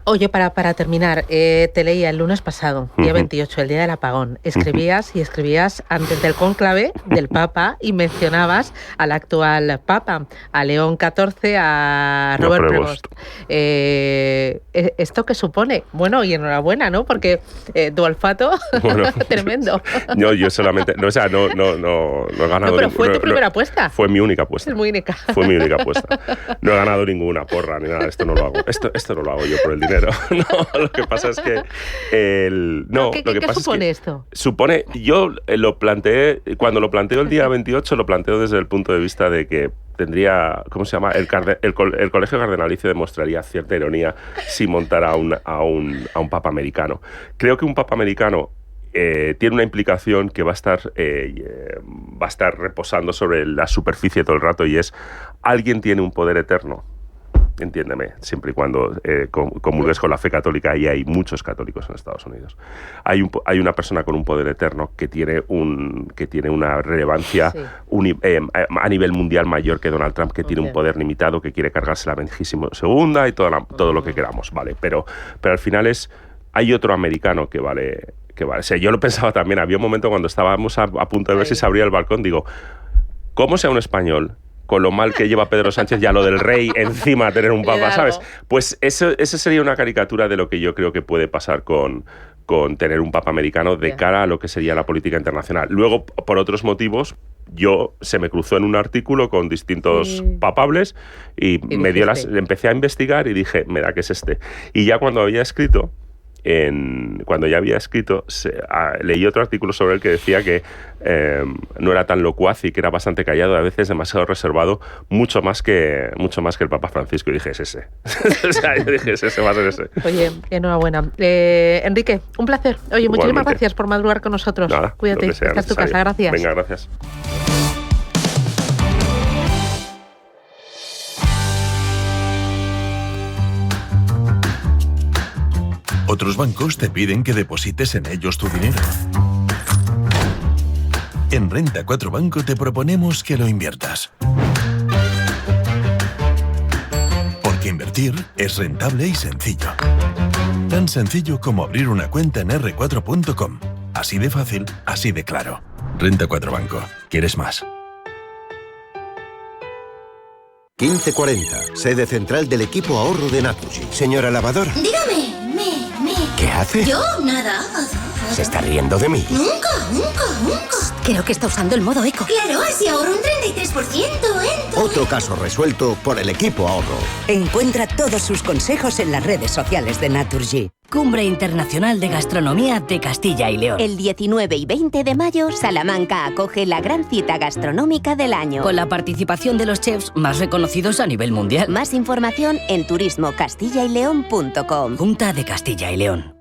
Oye, para terminar, te leía el lunes pasado, día 28, el día del apagón. Escribías antes del cónclave del Papa y mencionabas al actual Papa, a León XIV, a Robert Prevost. ¿Esto qué supone? Bueno, y enhorabuena, ¿no? Porque tu olfato, tremendo. No, yo solamente, no he ganado. No, pero fue tu primera apuesta. Fue mi única apuesta. Es muy única. Fue mi única apuesta. No he ganado ninguna porra ni nada, esto no lo hago. Esto no lo hago yo por el dinero. No, lo que pasa es que ¿Qué supone esto? Supone, yo lo planteé, cuando lo planteo el día 28, lo planteo desde el punto de vista de que tendría, ¿cómo se llama? El Colegio Cardenalicio demostraría cierta ironía si montara a un papa americano. Creo que un papa americano tiene una implicación que va a estar reposando sobre la superficie todo el rato, y es: alguien tiene un poder eterno. Entiéndeme, siempre y cuando comulgues con la fe católica, y hay muchos católicos en Estados Unidos. Hay una persona con un poder eterno que tiene una relevancia a nivel mundial mayor que Donald Trump, que tiene un poder limitado, que quiere cargarse la 22ª y todo lo que queramos, ¿vale? Pero al final hay otro americano que vale. O sea, yo lo pensaba también, había un momento cuando estábamos a punto de ver si se abría el balcón, digo, ¿cómo sea un español con lo mal que lleva Pedro Sánchez ya lo del rey encima tener un papa, ¿sabes? Pues eso sería una caricatura de lo que yo creo que puede pasar con tener un papa americano de cara a lo que sería la política internacional. Luego, por otros motivos, se me cruzó en un artículo con distintos papables y empecé a investigar y dije, me da que es este. Y ya cuando había escrito, leí otro artículo sobre él que decía que no era tan locuaz y que era bastante callado, a veces demasiado reservado, mucho más que el Papa Francisco, y dije, es ese. O sea, yo dije, ese va a ser ese. Oye, enhorabuena. Enrique, un placer. Oye, muchísimas gracias por madrugar con nosotros. Nada, cuídate, esta es tu casa, gracias. Venga, gracias. Otros bancos te piden que deposites en ellos tu dinero. En Renta 4 Banco te proponemos que lo inviertas. Porque invertir es rentable y sencillo. Tan sencillo como abrir una cuenta en r4.com. Así de fácil, así de claro. Renta 4 Banco. ¿Quieres más? 1540, sede central del equipo ahorro de Naturgy. Señora lavadora. Dígame. ¿Qué hace? Yo, nada. ¿Se está riendo de mí? Nunca. Creo que está usando el modo eco. Claro, así ahorro un 33%, Otro caso resuelto por el equipo ahorro. Encuentra todos sus consejos en las redes sociales de Naturgy. Cumbre Internacional de Gastronomía de Castilla y León. El 19 y 20 de mayo, Salamanca acoge la gran cita gastronómica del año. Con la participación de los chefs más reconocidos a nivel mundial. Más información en turismocastillaileón.com. Junta de Castilla y León.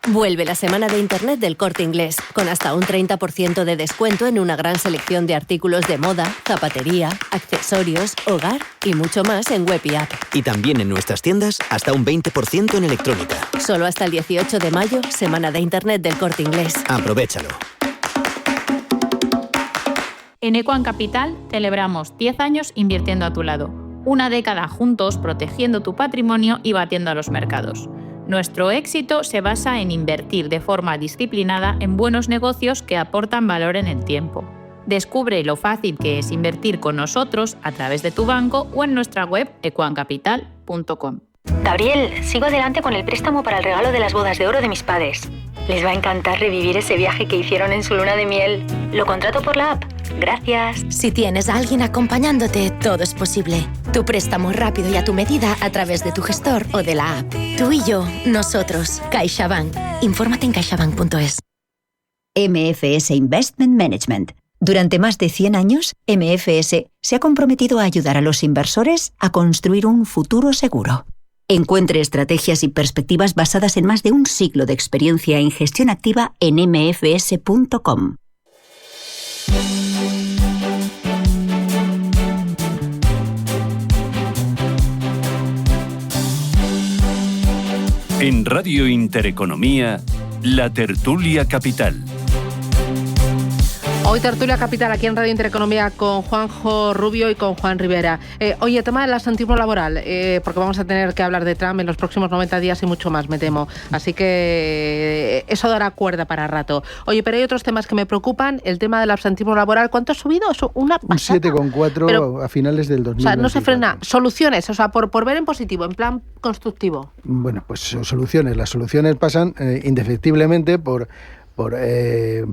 Vuelve la semana de Internet del Corte Inglés, con hasta un 30% de descuento en una gran selección de artículos de moda, zapatería, accesorios, hogar y mucho más en web y app. Y también en nuestras tiendas hasta un 20% en electrónica. Solo hasta el 18 de mayo, semana de Internet del Corte Inglés. Aprovéchalo. En Equan Capital celebramos 10 años invirtiendo a tu lado. Una década juntos protegiendo tu patrimonio y batiendo a los mercados. Nuestro éxito se basa en invertir de forma disciplinada en buenos negocios que aportan valor en el tiempo. Descubre lo fácil que es invertir con nosotros a través de tu banco o en nuestra web equancapital.com. Gabriel, sigo adelante con el préstamo para el regalo de las bodas de oro de mis padres. Les va a encantar revivir ese viaje que hicieron en su luna de miel. ¿Lo contrato por la app? Gracias. Si tienes a alguien acompañándote, todo es posible. Tu préstamo rápido y a tu medida a través de tu gestor o de la app. Tú y yo, nosotros. CaixaBank. Infórmate en caixabank.es. MFS Investment Management. Durante más de 100 años, MFS se ha comprometido a ayudar a los inversores a construir un futuro seguro. Encuentre estrategias y perspectivas basadas en más de un siglo de experiencia en gestión activa en mfs.com. En Radio Intereconomía, La Tertulia Capital. Hoy tertulia capital aquí en Radio Intereconomía con Juanjo Rubio y con Juan Rivera. Oye, tema del absentismo laboral, porque vamos a tener que hablar de Trump en los próximos 90 días y mucho más, me temo. Así que eso dará cuerda para rato. Oye, pero hay otros temas que me preocupan. El tema del absentismo laboral, ¿cuánto ha subido? Eso, una pasada. Un 7,4 a finales del 2020. O sea, no se frena. Soluciones, o sea, por ver en positivo, en plan constructivo. Bueno, pues soluciones. Las soluciones pasan indefectiblemente por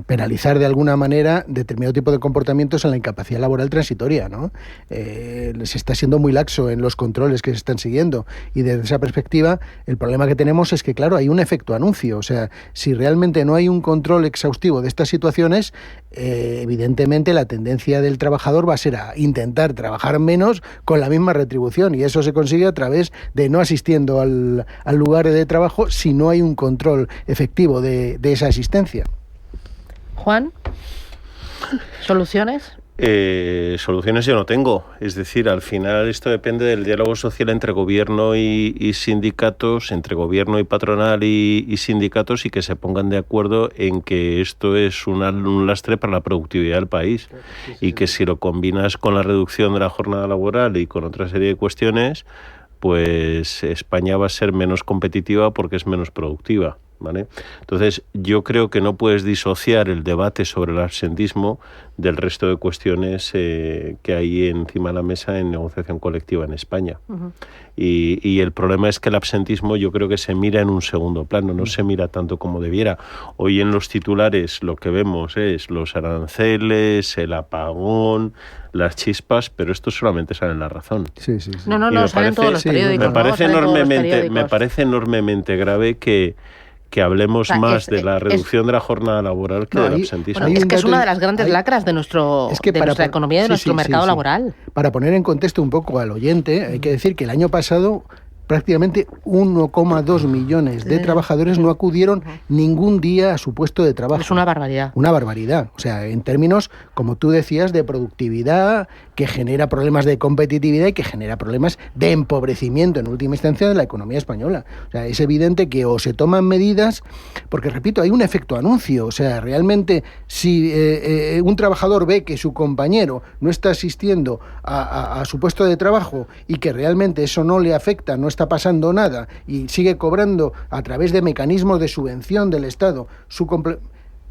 penalizar de alguna manera determinado tipo de comportamientos en la incapacidad laboral transitoria, ¿no? Se está siendo muy laxo en los controles que se están siguiendo, y desde esa perspectiva el problema que tenemos es que, claro, hay un efecto anuncio. O sea, si realmente no hay un control exhaustivo de estas situaciones, evidentemente la tendencia del trabajador va a ser a intentar trabajar menos con la misma retribución, y eso se consigue a través de no asistiendo al lugar de trabajo si no hay un control efectivo de esa asistencia. Juan, ¿soluciones? Soluciones yo no tengo. Es decir, al final esto depende del diálogo social entre gobierno y sindicatos, entre gobierno y patronal y sindicatos, y que se pongan de acuerdo en que esto es un lastre para la productividad del país, y que si lo combinas con la reducción de la jornada laboral y con otra serie de cuestiones, pues España va a ser menos competitiva porque es menos productiva, ¿vale? Entonces, yo creo que no puedes disociar el debate sobre el absentismo del resto de cuestiones que hay encima de la mesa en negociación colectiva en España. Uh-huh. Y el problema es que el absentismo yo creo que se mira en un segundo plano, no se mira tanto como debiera. Hoy en los titulares lo que vemos es los aranceles, el apagón, las chispas, pero esto solamente sale en La Razón. Sí. No, salen todos los periódicos. Me parece enormemente grave que hablemos más de la reducción de la jornada laboral que del absentismo. Bueno, es que es una de las grandes lacras de nuestra economía y de nuestro mercado laboral. Para poner en contexto un poco al oyente, hay que decir que el año pasado prácticamente 1,2 millones de trabajadores no acudieron ningún día a su puesto de trabajo. Es una barbaridad. Una barbaridad. O sea, en términos, como tú decías, de productividad, que genera problemas de competitividad y que genera problemas de empobrecimiento, en última instancia, de la economía española. O sea, es evidente que o se toman medidas, porque, repito, hay un efecto anuncio. O sea, realmente, si un trabajador ve que su compañero no está asistiendo a su puesto de trabajo y que realmente eso no le afecta, no está pasando nada, y sigue cobrando a través de mecanismos de subvención del Estado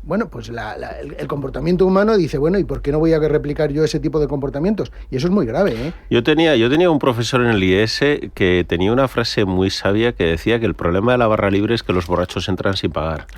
bueno, pues el comportamiento humano dice, bueno, ¿y por qué no voy a replicar yo ese tipo de comportamientos? Y eso es muy grave, ¿eh? Yo tenía un profesor en el IES que tenía una frase muy sabia que decía que el problema de la barra libre es que los borrachos entran sin pagar.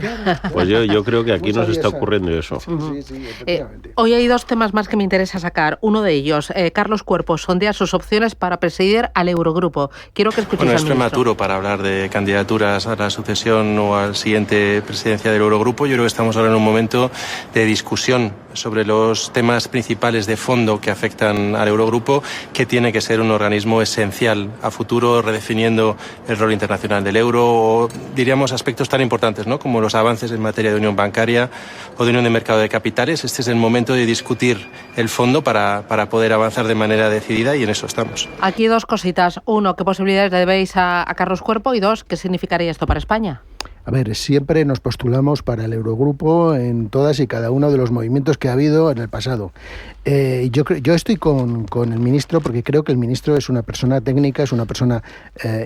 Pues yo creo que aquí nos está ocurriendo eso. Sí, efectivamente. Hoy hay dos temas más que me interesa sacar. Uno de ellos, Carlos Cuerpo sondea sus opciones para presidir al Eurogrupo. Quiero que escuchéis al ministro. Es prematuro para hablar de candidaturas a la sucesión o al siguiente presidencia del Eurogrupo. Yo creo que estamos ahora en un momento de discusión sobre los temas principales de fondo que afectan al Eurogrupo, que tiene que ser un organismo esencial a futuro, redefiniendo el rol internacional del euro, o diríamos aspectos tan importantes, ¿no?, como los avances en materia de unión bancaria o de unión de mercado de capitales. Este es el momento de discutir el fondo para poder avanzar de manera decidida, y en eso estamos. Aquí dos cositas. Uno, ¿qué posibilidades le veis a Carlos Cuerpo? Y dos, ¿qué significaría esto para España? A ver, siempre nos postulamos para el Eurogrupo en todas y cada uno de los movimientos que ha habido en el pasado. Yo estoy con el ministro, porque creo que el ministro es una persona técnica, es una persona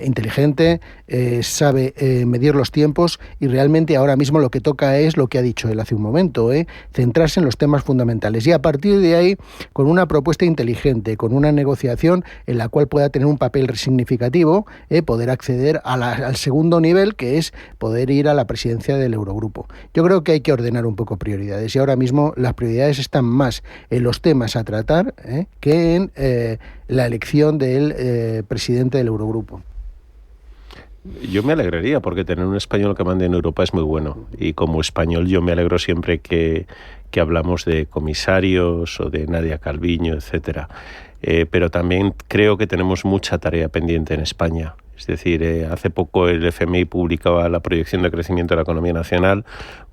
inteligente, sabe medir los tiempos, y realmente ahora mismo lo que toca es lo que ha dicho él hace un momento, centrarse en los temas fundamentales, y a partir de ahí, con una propuesta inteligente, con una negociación en la cual pueda tener un papel significativo, poder acceder al segundo nivel, que es poder ir a la presidencia del Eurogrupo. Yo creo que hay que ordenar un poco prioridades, y ahora mismo las prioridades están más en los temas a tratar que en la elección del presidente del Eurogrupo. Yo me alegraría, porque tener un español que mande en Europa es muy bueno, y como español yo me alegro siempre que hablamos de comisarios o de Nadia Calviño, etcétera. Pero también creo que tenemos mucha tarea pendiente en España. Es decir, hace poco el FMI publicaba la proyección de crecimiento de la economía nacional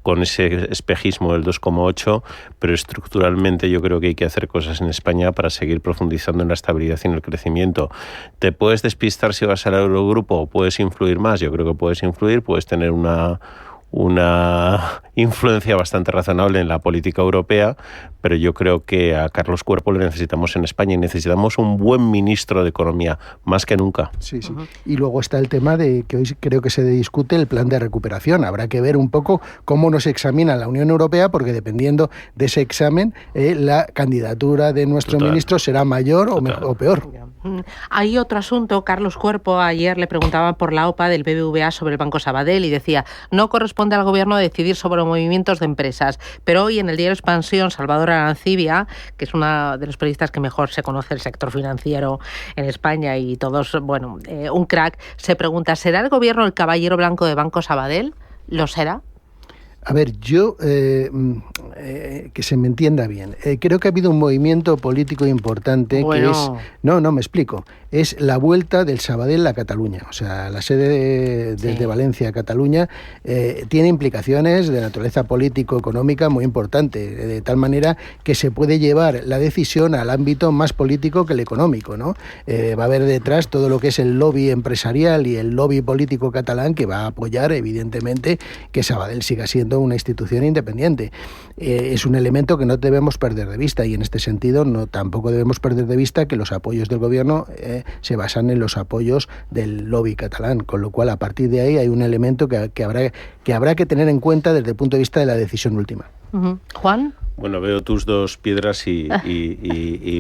con ese espejismo del 2,8, pero estructuralmente yo creo que hay que hacer cosas en España para seguir profundizando en la estabilidad y en el crecimiento. ¿Te puedes despistar si vas al Eurogrupo o puedes influir más? Yo creo que puedes influir, puedes tener una una influencia bastante razonable en la política europea, pero yo creo que a Carlos Cuerpo le necesitamos en España y necesitamos un buen ministro de Economía, más que nunca. Sí, sí. Y luego está el tema de que hoy creo que se discute el plan de recuperación. Habrá que ver un poco cómo nos examina la Unión Europea, porque dependiendo de ese examen, la candidatura de nuestro ministro será mayor o peor. Hay otro asunto. Carlos Cuerpo ayer le preguntaba por la OPA del BBVA sobre el Banco Sabadell y decía: no corresponde al Gobierno decidir sobre movimientos de empresas. Pero hoy en el diario Expansión, Salvador Arancibia, que es una de los periodistas que mejor se conoce el sector financiero en España y todos, bueno, un crack, se pregunta: ¿será el Gobierno el caballero blanco de Banco Sabadell? ¿Lo será? A ver, yo, que se me entienda bien, creo que ha habido un movimiento político importante que es... No, me explico. Es la vuelta del Sabadell a Cataluña. O sea, la sede desde Valencia a Cataluña tiene implicaciones de naturaleza político-económica muy importante, de tal manera que se puede llevar la decisión al ámbito más político que el económico, ¿no? Va a haber detrás todo lo que es el lobby empresarial y el lobby político catalán, que va a apoyar, evidentemente, que Sabadell siga siendo una institución independiente. Es un elemento que no debemos perder de vista, y en este sentido tampoco debemos perder de vista que los apoyos del Gobierno se basan en los apoyos del lobby catalán, con lo cual a partir de ahí hay un elemento que habrá que tener en cuenta desde el punto de vista de la decisión última. Juan. Bueno, veo tus dos piedras y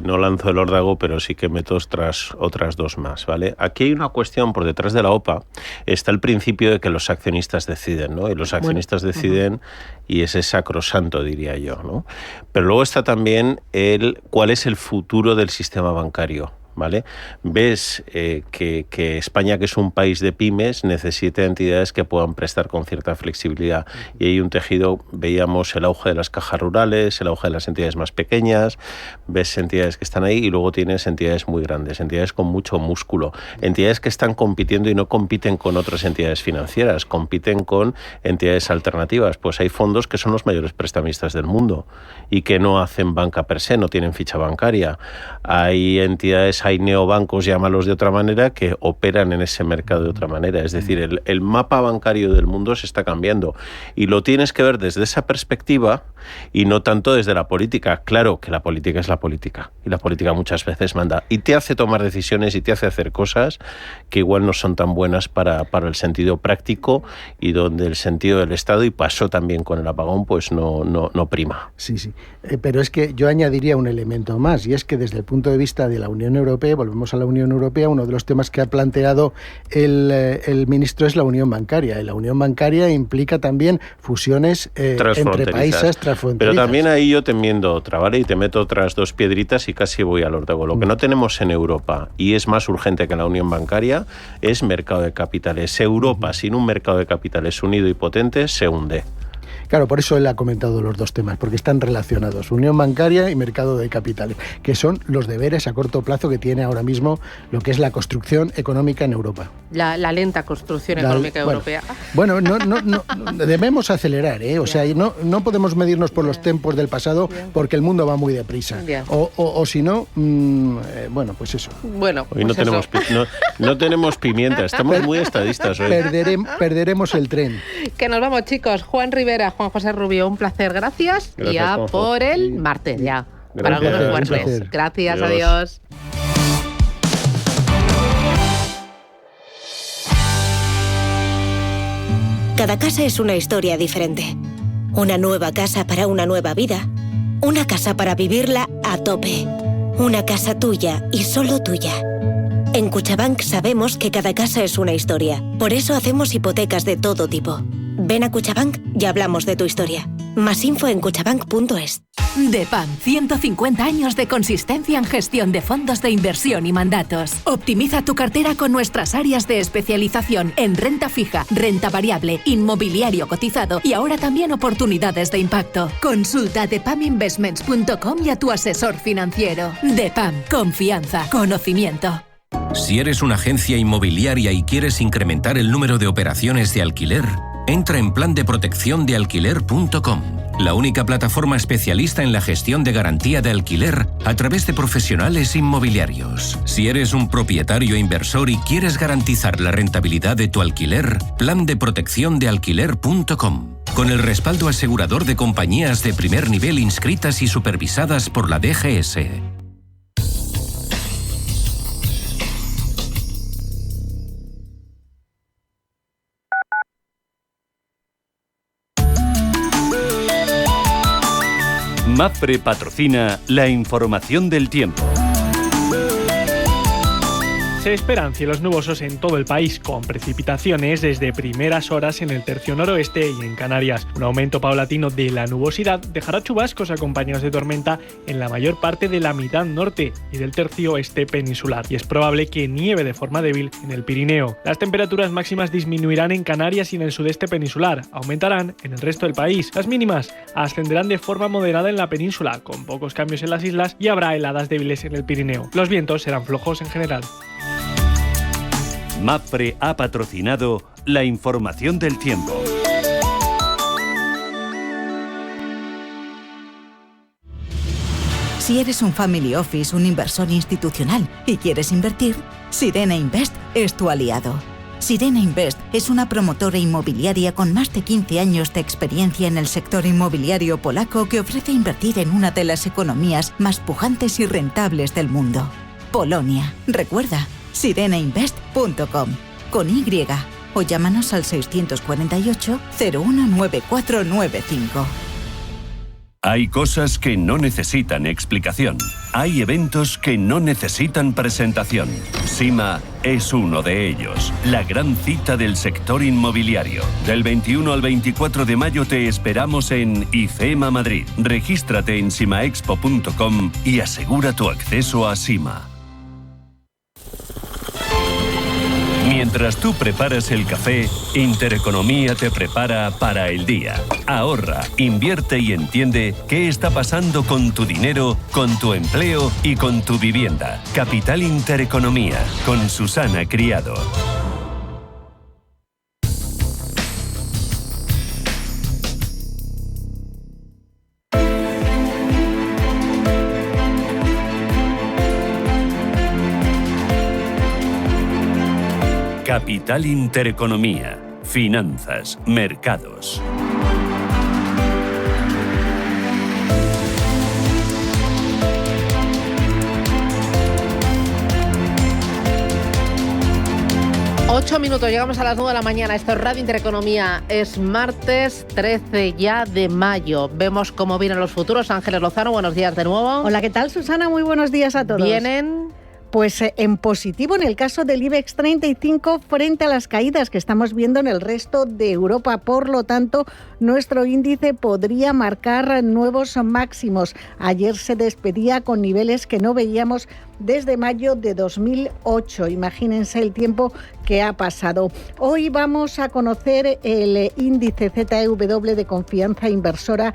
no lanzo el órdago, pero sí que meto otras dos más, ¿vale? Aquí hay una cuestión por detrás de la OPA. Está el principio de que los accionistas deciden, ¿no? Y los accionistas deciden y ese es sacrosanto, diría yo, ¿no? Pero luego está también cuál es el futuro del sistema bancario, ¿vale? Ves que España, que es un país de pymes, necesita entidades que puedan prestar con cierta flexibilidad. Y hay un tejido, veíamos el auge de las cajas rurales, el auge de las entidades más pequeñas, ves entidades que están ahí y luego tienes entidades muy grandes, entidades con mucho músculo, entidades que están compitiendo y no compiten con otras entidades financieras, compiten con entidades alternativas. Pues hay fondos que son los mayores prestamistas del mundo y que no hacen banca per se, no tienen ficha bancaria. Hay entidades, hay neobancos, llámalos de otra manera, que operan en ese mercado de otra manera. Es decir, el mapa bancario del mundo se está cambiando y lo tienes que ver desde esa perspectiva y no tanto desde la política. Claro que la política es la política y la política muchas veces manda y te hace tomar decisiones y te hace hacer cosas que igual no son tan buenas para el sentido práctico y donde el sentido del Estado, y pasó también con el apagón, pues no prima. Sí. Pero es que yo añadiría un elemento más, y es que desde el punto de vista de la Unión Europea, volvemos a la Unión Europea, uno de los temas que ha planteado el ministro es la unión bancaria. Y la unión bancaria implica también fusiones entre países transfronterizas. Pero también ahí yo te enmiendo otra, ¿vale? Y te meto otras dos piedritas y casi voy al órdago. Lo que no tenemos en Europa, y es más urgente que la unión bancaria, es mercado de capitales. Europa sin un mercado de capitales unido y potente se hunde. Claro, por eso él ha comentado los dos temas, porque están relacionados, unión bancaria y mercado de capitales, que son los deberes a corto plazo que tiene ahora mismo lo que es la construcción económica en Europa. La lenta construcción económica europea. Bueno, no debemos acelerar, ¿eh? O sea, no podemos medirnos por los tiempos del pasado, porque el mundo va muy deprisa. O si no, bueno, pues eso. Bueno, hoy pues no tenemos pimienta, estamos muy estadistas hoy. Perderemos el tren. Que nos vamos, chicos. Juan Rivera, Juan José Rubio, un placer, gracias. Ya Juanjo. Por el martes, ya. Para algunos jueves. Gracias, adiós. Cada casa es una historia diferente. Una nueva casa para una nueva vida. Una casa para vivirla a tope. Una casa tuya y solo tuya. En Cuchabank sabemos que cada casa es una historia. Por eso hacemos hipotecas de todo tipo. Ven a Cuchabank y hablamos de tu historia. Más info en cuchabank.es. DEPAM, 150 años de consistencia en gestión de fondos de inversión y mandatos. Optimiza tu cartera con nuestras áreas de especialización en renta fija, renta variable, inmobiliario cotizado y ahora también oportunidades de impacto. Consulta depaminvestments.com y a tu asesor financiero. DEPAM, confianza, conocimiento. Si eres una agencia inmobiliaria y quieres incrementar el número de operaciones de alquiler, entra en plan de protección de alquiler.com. la única plataforma especialista en la gestión de garantía de alquiler a través de profesionales inmobiliarios. Si eres un propietario inversor y quieres garantizar la rentabilidad de tu alquiler, plan de protección de alquiler.com. Con el respaldo asegurador de compañías de primer nivel inscritas y supervisadas por la DGS. MAPFRE patrocina la información del tiempo. Se esperan cielos nubosos en todo el país, con precipitaciones desde primeras horas en el tercio noroeste y en Canarias. Un aumento paulatino de la nubosidad dejará chubascos acompañados de tormenta en la mayor parte de la mitad norte y del tercio este peninsular, y es probable que nieve de forma débil en el Pirineo. Las temperaturas máximas disminuirán en Canarias y en el sudeste peninsular, aumentarán en el resto del país. Las mínimas ascenderán de forma moderada en la península, con pocos cambios en las islas, y habrá heladas débiles en el Pirineo. Los vientos serán flojos en general. MAPFRE ha patrocinado la información del tiempo. Si eres un family office, un inversor institucional y quieres invertir, Sirena Invest es tu aliado. Sirena Invest es una promotora inmobiliaria con más de 15 años de experiencia en el sector inmobiliario polaco que ofrece invertir en una de las economías más pujantes y rentables del mundo. Polonia. Recuerda, sirenainvest.com con Y o llámanos al 648 019495. Hay cosas que no necesitan explicación. Hay eventos que no necesitan presentación. SIMA es uno de ellos. La gran cita del sector inmobiliario. Del 21 al 24 de mayo te esperamos en IFEMA Madrid. Regístrate en simaexpo.com y asegura tu acceso a SIMA. Mientras tú preparas el café, Intereconomía te prepara para el día. Ahorra, invierte y entiende qué está pasando con tu dinero, con tu empleo y con tu vivienda. Capital Intereconomía, con Susana Criado. Capital Intereconomía. Finanzas, mercados. Ocho minutos, llegamos a las 9 de la mañana. Esto es Radio Intereconomía. Es martes 13 ya de mayo. Vemos cómo vienen los futuros. Ángeles Lozano, buenos días de nuevo. Hola, ¿qué tal, Susana? Muy buenos días a todos. Vienen... Pues en positivo en el caso del IBEX 35 frente a las caídas que estamos viendo en el resto de Europa. Por lo tanto, nuestro índice podría marcar nuevos máximos. Ayer se despedía con niveles que no veíamos desde mayo de 2008. Imagínense el tiempo que ha pasado. Hoy vamos a conocer el índice ZEW de confianza inversora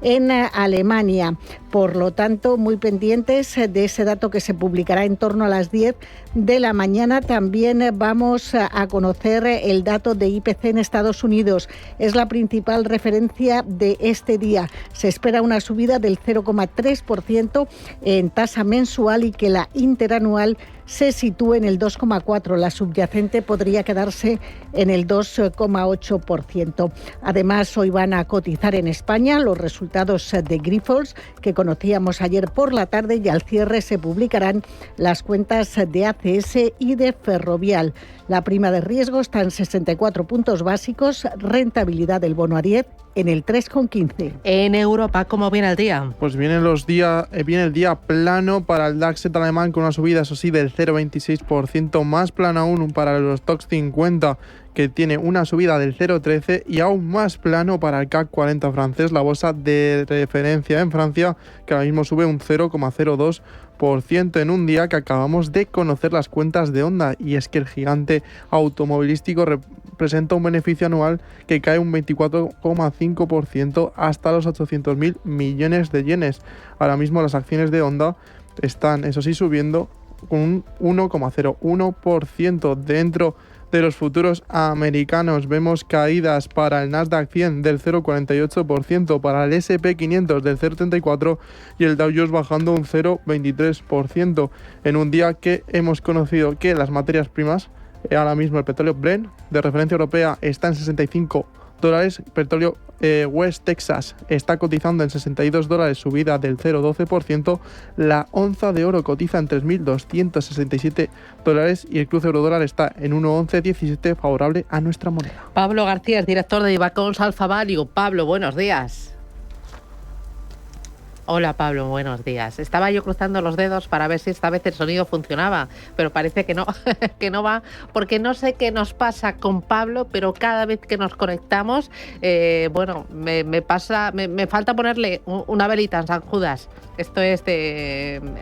en Alemania. Por lo tanto, muy pendientes de ese dato que se publicará en torno a las 10 de la mañana. También vamos a conocer el dato de IPC en Estados Unidos. Es la principal referencia de este día. Se espera una subida del 0,3% en tasa mensual y que la interanual se sitúe en el 2,4%. La subyacente podría quedarse en el 2,8%. Además, hoy van a cotizar en España los resultados de Grifols, que conocíamos ayer por la tarde, y al cierre se publicarán las cuentas de ACS y de Ferrovial. La prima de riesgo está en 64 puntos básicos, rentabilidad del bono a 10 en el 3,15. En Europa, ¿cómo viene el día? Pues viene el día plano para el DAX alemán, con una subida, eso sí, del 0,26%, más plano aún para los Stocks 50, que tiene una subida del 0,13%, y aún más plano para el CAC 40 francés, la bolsa de referencia en Francia, que ahora mismo sube un 0,02% en un día que acabamos de conocer las cuentas de Honda, y es que el gigante automovilístico presenta un beneficio anual que cae un 24,5% hasta los 800.000 millones de yenes. Ahora mismo las acciones de Honda están, eso sí, subiendo con un 1,01%. Dentro de los futuros americanos. Vemos caídas para el Nasdaq 100 del 0,48%, para el S&P 500 del 0,34% y el Dow Jones bajando un 0,23%, en un día que hemos conocido que las materias primas, ahora mismo el petróleo Brent de referencia europea está en $65, petróleo West Texas está cotizando en $62, subida del 0,12%, la onza de oro cotiza en $3.267 y el cruce euro-dólar está en 1,1117, favorable a nuestra moneda. Pablo García es director de Divacons Alpha Value. Pablo, buenos días. Hola Pablo, buenos días. Estaba yo cruzando los dedos para ver si esta vez el sonido funcionaba, pero parece que no, que no va, porque no sé qué nos pasa con Pablo, pero cada vez que nos conectamos, me falta ponerle una velita en San Judas. Esto es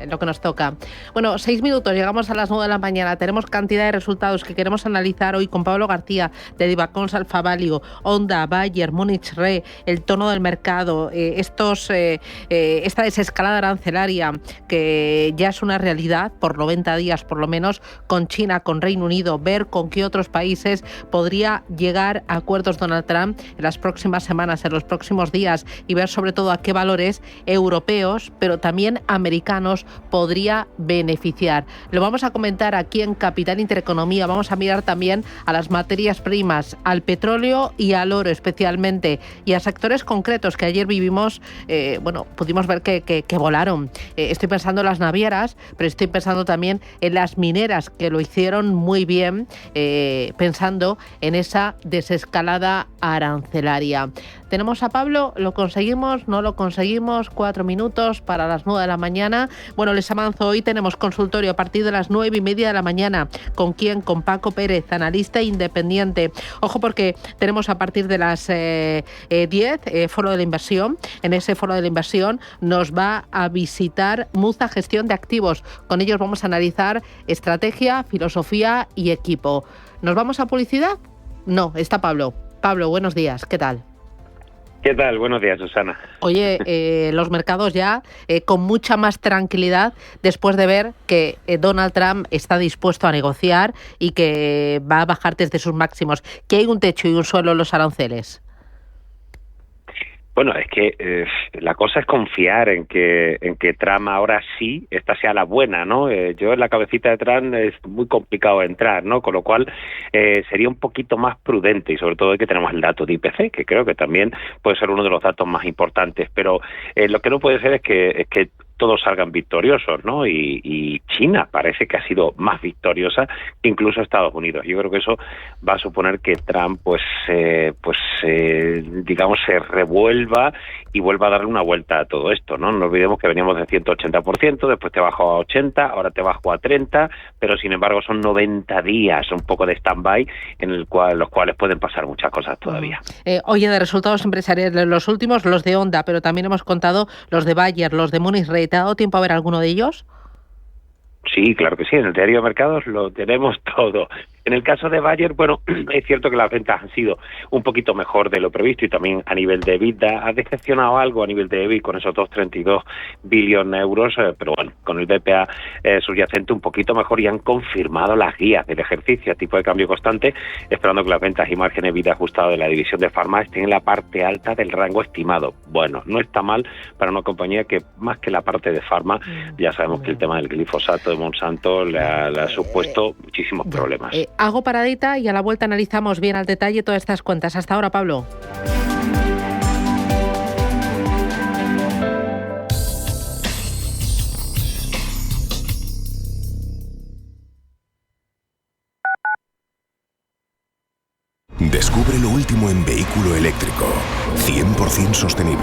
lo que nos toca. Bueno, 6 minutos, llegamos a las 9 de la mañana. Tenemos cantidad de resultados que queremos analizar hoy con Pablo García de Divacons Alpha Value, Honda, Bayer, Munich Re, el tono del mercado, esta desescalada arancelaria que ya es una realidad por 90 días por lo menos con China, con Reino Unido, ver con qué otros países podría llegar a acuerdos Donald Trump en las próximas semanas, en los próximos días, y ver sobre todo a qué valores europeos, pero también americanos, podría beneficiar. Lo vamos a comentar aquí en Capital Intereconomía. Vamos a mirar también a las materias primas, al petróleo y al oro especialmente, y a sectores concretos que ayer vivimos, pudimos ver que volaron. Estoy pensando en las navieras, pero estoy pensando también en las mineras, que lo hicieron muy bien, pensando en esa desescalada arancelaria. Tenemos a Pablo, ¿lo conseguimos? ¿No lo conseguimos? 4 minutos para las 9 de la mañana. Bueno, les avanzo, hoy tenemos consultorio a partir de las 9:30 de la mañana. ¿Con quién? Con Paco Pérez, analista independiente. Ojo, porque tenemos a partir de las 10, foro de la inversión. En ese foro de la inversión nos va a visitar Muza Gestión de Activos. Con ellos vamos a analizar estrategia, filosofía y equipo. ¿Nos vamos a publicidad? No, está Pablo. Pablo, buenos días, ¿qué tal? ¿Qué tal? Buenos días, Susana. Oye, los mercados ya con mucha más tranquilidad después de ver que Donald Trump está dispuesto a negociar y que va a bajar desde sus máximos. ¿Que hay un techo y un suelo en los aranceles? Bueno, es que la cosa es confiar en que Trump ahora sí, esta sea la buena, ¿no? Yo en la cabecita de Trump es muy complicado entrar, ¿no? Con lo cual sería un poquito más prudente, y sobre todo que tenemos el dato de IPC, que creo que también puede ser uno de los datos más importantes, pero lo que no puede ser es que todos salgan victoriosos, ¿no? Y China parece que ha sido más victoriosa que incluso Estados Unidos. Yo creo que eso va a suponer que Trump, digamos, se revuelva y vuelva a darle una vuelta a todo esto, ¿no? No olvidemos que veníamos de 180%, después te bajó a 80, ahora te bajó a 30, pero sin embargo son 90 días, un poco de stand-by, en los cuales pueden pasar muchas cosas todavía. Oye, de resultados empresariales, los últimos, los de Honda, pero también hemos contado los de Bayer, los de Munich Re. ¿Te ha dado tiempo a ver alguno de ellos? Sí, claro que sí, en el diario de mercados lo tenemos todo. En el caso de Bayer, bueno, es cierto que las ventas han sido un poquito mejor de lo previsto y también a nivel de EBITDA ha decepcionado algo a nivel de EBIT con esos 232 billones de euros, pero bueno, con el BPA subyacente un poquito mejor y han confirmado las guías del ejercicio a tipo de cambio constante, esperando que las ventas y margen EBITDA ajustado de la división de Pharma estén en la parte alta del rango estimado. Bueno, no está mal para una compañía que más que la parte de Pharma, ya sabemos que el tema del glifosato de Monsanto le ha supuesto muchísimos problemas. Hago paradita y a la vuelta analizamos bien al detalle todas estas cuentas. Hasta ahora, Pablo.